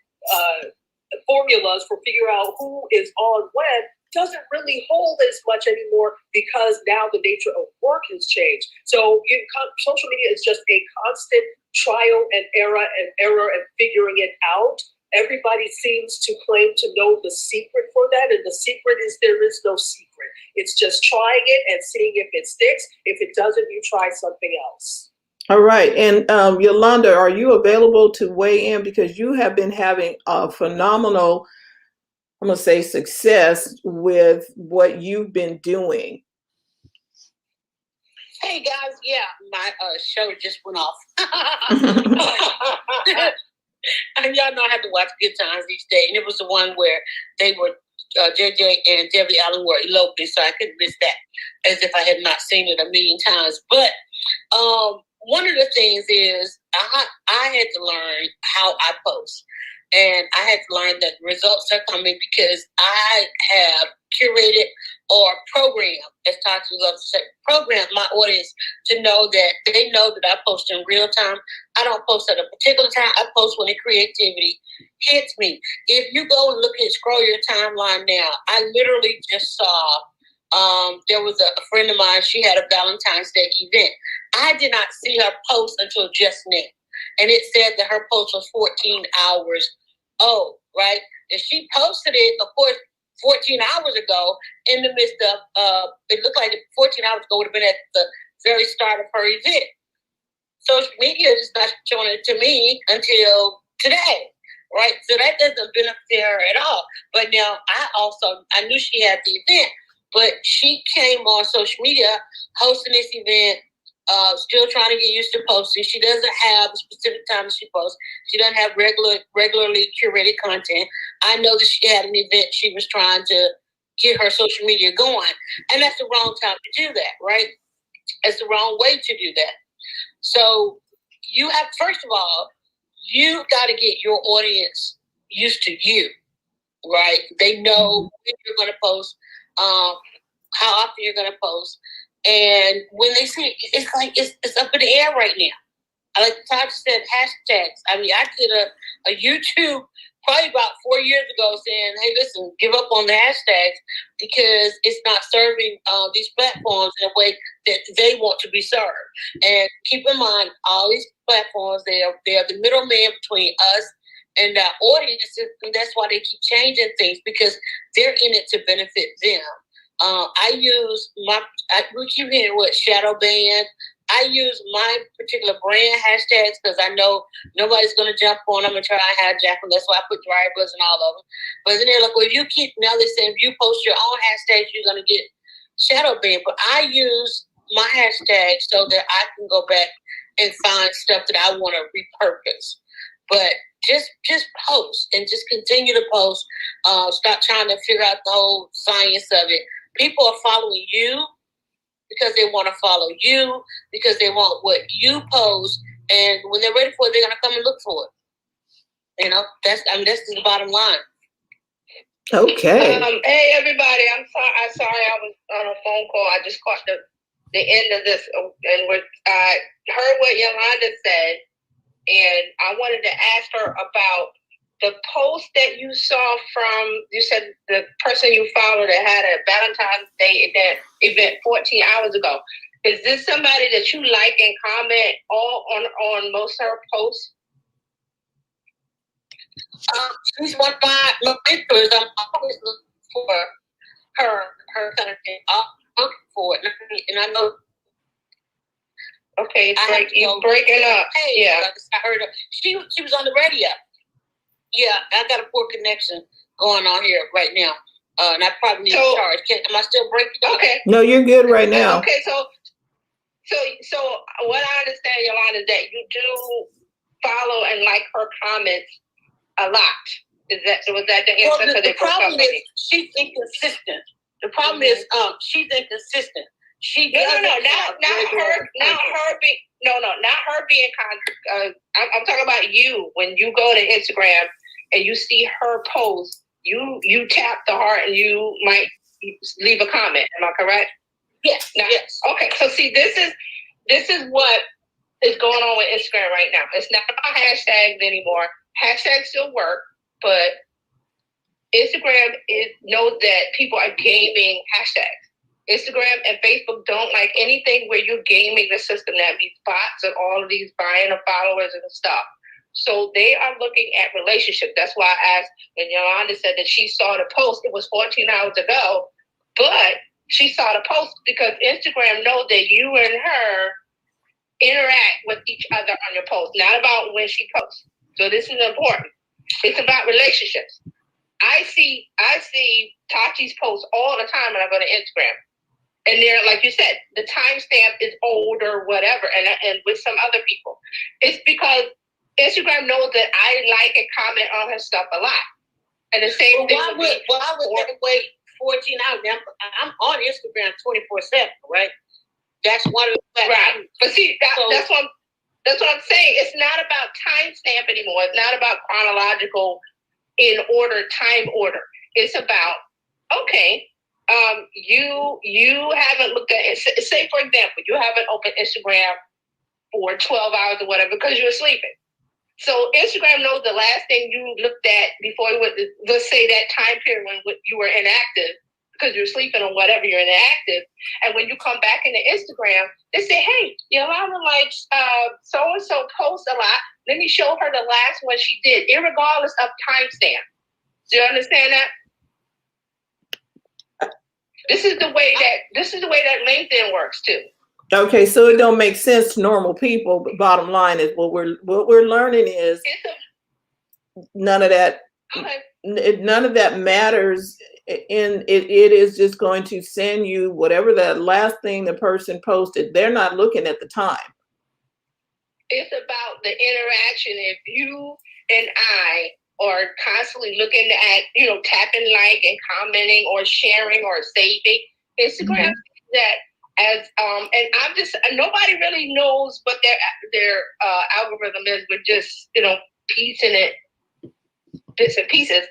formulas for figuring out who is on when doesn't really hold as much anymore, because now the nature of work has changed. So social media is just a constant trial and error and figuring it out. Everybody seems to claim to know the secret for that, and the secret is there is no secret. It's just trying it and seeing if it sticks. If it doesn't, you try something else. All right. And Yolanda, are you available to weigh in? Because you have been having a phenomenal, I'm going to say, success with what you've been doing. Hey guys, yeah, my show just went off. And y'all know I have to watch Good Times each day. And it was the one where they were JJ and Debbie Allen were eloping, so I couldn't miss that as if I had not seen it a million times. But one of the things is I had to learn how I post. And I had to learn that the results are coming because I have curated or programmed, as Tati loves to say, programmed my audience to know that they know that I post in real time. I don't post at a particular time. I post when the creativity hits me. If you go and scroll your timeline now, I literally just saw there was a friend of mine. She had a Valentine's Day event. I did not see her post until just now. And it said that her post was 14 hours old, right? And she posted it, of course, 14 hours ago in the midst of, it looked like 14 hours ago would have been at the very start of her event. Social media is not showing it to me until today, right? So that doesn't benefit her at all. But now I knew she had the event, but she came on social media hosting this event, still trying to get used to posting. She doesn't have a specific time that she posts. She doesn't have regularly curated content. I know that she had an event she was trying to get her social media going. And that's the wrong time to do that, right? It's the wrong way to do that. So you have, first of all, you got to get your audience used to you, right? They know when you're going to post, how often you're going to post. And when they see it, it's like it's up in the air right now. I like Todd said, hashtags. I mean, I did a YouTube probably about 4 years ago saying, hey, listen, give up on the hashtags because it's not serving these platforms in a way that they want to be served. And keep in mind, all these platforms, they are the middleman between us and our audiences, and that's why they keep changing things because they're in it to benefit them. We keep hearing what shadow ban. I use my particular brand hashtags because I know nobody's going to jump on them and try to hijack them. That's why I put drivers and all of them. But then they're like, well, now they're saying if you post your own hashtags, you're going to get shadow banned. But I use my hashtag so that I can go back and find stuff that I want to repurpose. But just post and just continue to post. Stop trying to figure out the whole science of it. People are following you because they want to follow you, because they want what you post, and when they're ready for it, they're gonna come and look for it. You know, that's the bottom line. Okay. Hey everybody, I'm sorry I was on a phone call. I just caught the end of this, and I heard what Yolanda said, and I wanted to ask her about the post that you saw you said the person you followed that had a Valentine's Day event 14 hours ago. Is this somebody that you like and comment on most of her posts? She's one of my mentors. I'm always looking for her kind of thing. I'm looking for it, and I know. Okay, you're breaking up. Hey, yeah, I heard her. She was on the radio. Yeah, I got a poor connection going on here right now, and I probably need to charge. Am I still breaking? Okay. No, you're good right now. Okay, so what I understand, Yolanda, is that you do follow and like her comments a lot. Was that the answer? Well, the problem is she's inconsistent. The problem is she's inconsistent. Not her being I'm talking about you. When you go to Instagram and you see her post, you tap the heart and you might leave a comment. Am I correct? Yes. Yes. Okay. So see, this is what is going on with Instagram right now. It's not about hashtags anymore. Hashtags still work, but Instagram knows that people are gaming hashtags. Instagram and Facebook don't like anything where you're gaming the system. That means bots and all of these buying of followers and stuff. So they are looking at relationships. That's why I asked when Yolanda said that she saw the post. It was 14 hours ago, but she saw the post because Instagram knows that you and her interact with each other on your post, not about when she posts. So this is important. It's about relationships. I see Tati's posts all the time when I go to Instagram. And they're, like you said, the timestamp is old or whatever, and with some other people. It's because Instagram knows that I like and comment on her stuff a lot. And the same Well, thing. why would they wait 14 hours? I'm on Instagram 24/7, right? That's one of the Right. But see, So- that's what I'm saying. It's not about timestamp anymore. It's not about chronological in order, time order. It's about, okay, you haven't looked at it. Say, for example, you haven't opened Instagram for 12 hours or whatever because you were sleeping. So Instagram knows the last thing you looked at before you went, let's say that time period when you were inactive because you're sleeping or whatever, you're inactive. And when you come back into Instagram, they say, hey, Yolanda likes so-and-so posts a lot. Let me show her the last one she did, irregardless of timestamp. Do you understand that? This is the way that LinkedIn works too. Okay, so it don't make sense to normal people, but bottom line is what we're learning is none of that matters. And it is just going to send you whatever that last thing the person posted. They're not looking at the time. It's about the interaction. If you and I are constantly looking at, tapping like and commenting or sharing or saving, Instagram sees that as and I'm just, nobody really knows what their algorithm is. We're just piecing it bits and pieces.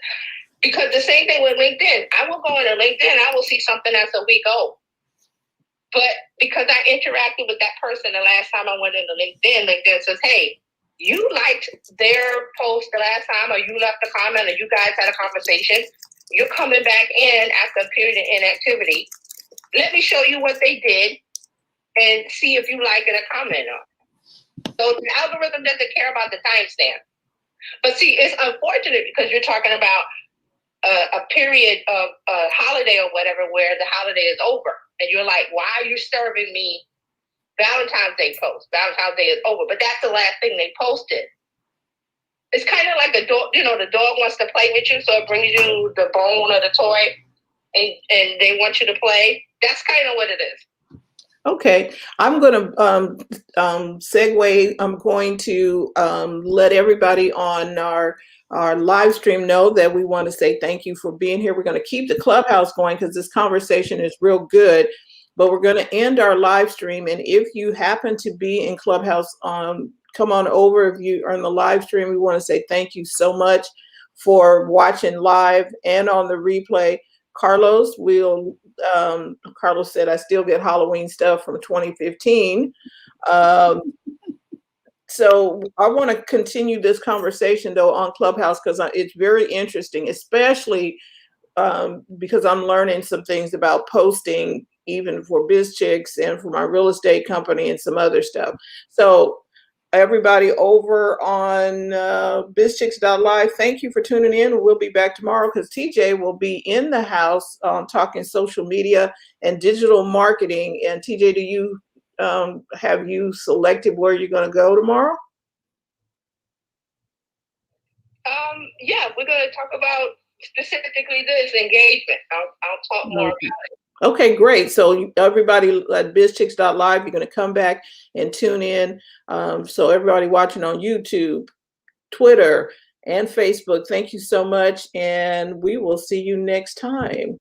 Because the same thing with LinkedIn, I will go into LinkedIn, I will see something that's a week old. But because I interacted with that person the last time I went into LinkedIn, LinkedIn says, hey, you liked their post the last time, or you left a comment, or you guys had a conversation. You're coming back in after a period of inactivity. Let me show you what they did and see if you like it or comment on it. So the algorithm doesn't care about the timestamp. But see, it's unfortunate because you're talking about a period of a holiday or whatever where the holiday is over. And you're like, why are you serving me Valentine's Day post? Valentine's Day is over. But that's the last thing they posted. It's kind of like a dog, the dog wants to play with you, so it brings you the bone or the toy, and they want you to play. That's kind of what it is. Okay, I'm going to segue. I'm going to let everybody on our live stream know that we want to say thank you for being here. We're going to keep the Clubhouse going because this conversation is real good, but we're going to end our live stream. And if you happen to be in Clubhouse, come on over. If you are in the live stream, we want to say thank you so much for watching live and on the replay. Carlos said, I still get Halloween stuff from 2015. So I want to continue this conversation though on Clubhouse because it's very interesting, especially because I'm learning some things about posting even for BizChicks and for my real estate company and some other stuff. So everybody over on bizchicks.live, thank you for tuning in. We'll be back tomorrow because TJ will be in the house talking social media and digital marketing. And TJ, do you have you selected where you're going to go tomorrow? Yeah, we're going to talk about specifically this engagement. I'll talk more about it. Okay, great. So everybody at bizchicks.live, you're going to come back and tune in. So everybody watching on YouTube, Twitter, and Facebook, thank you so much. And we will see you next time.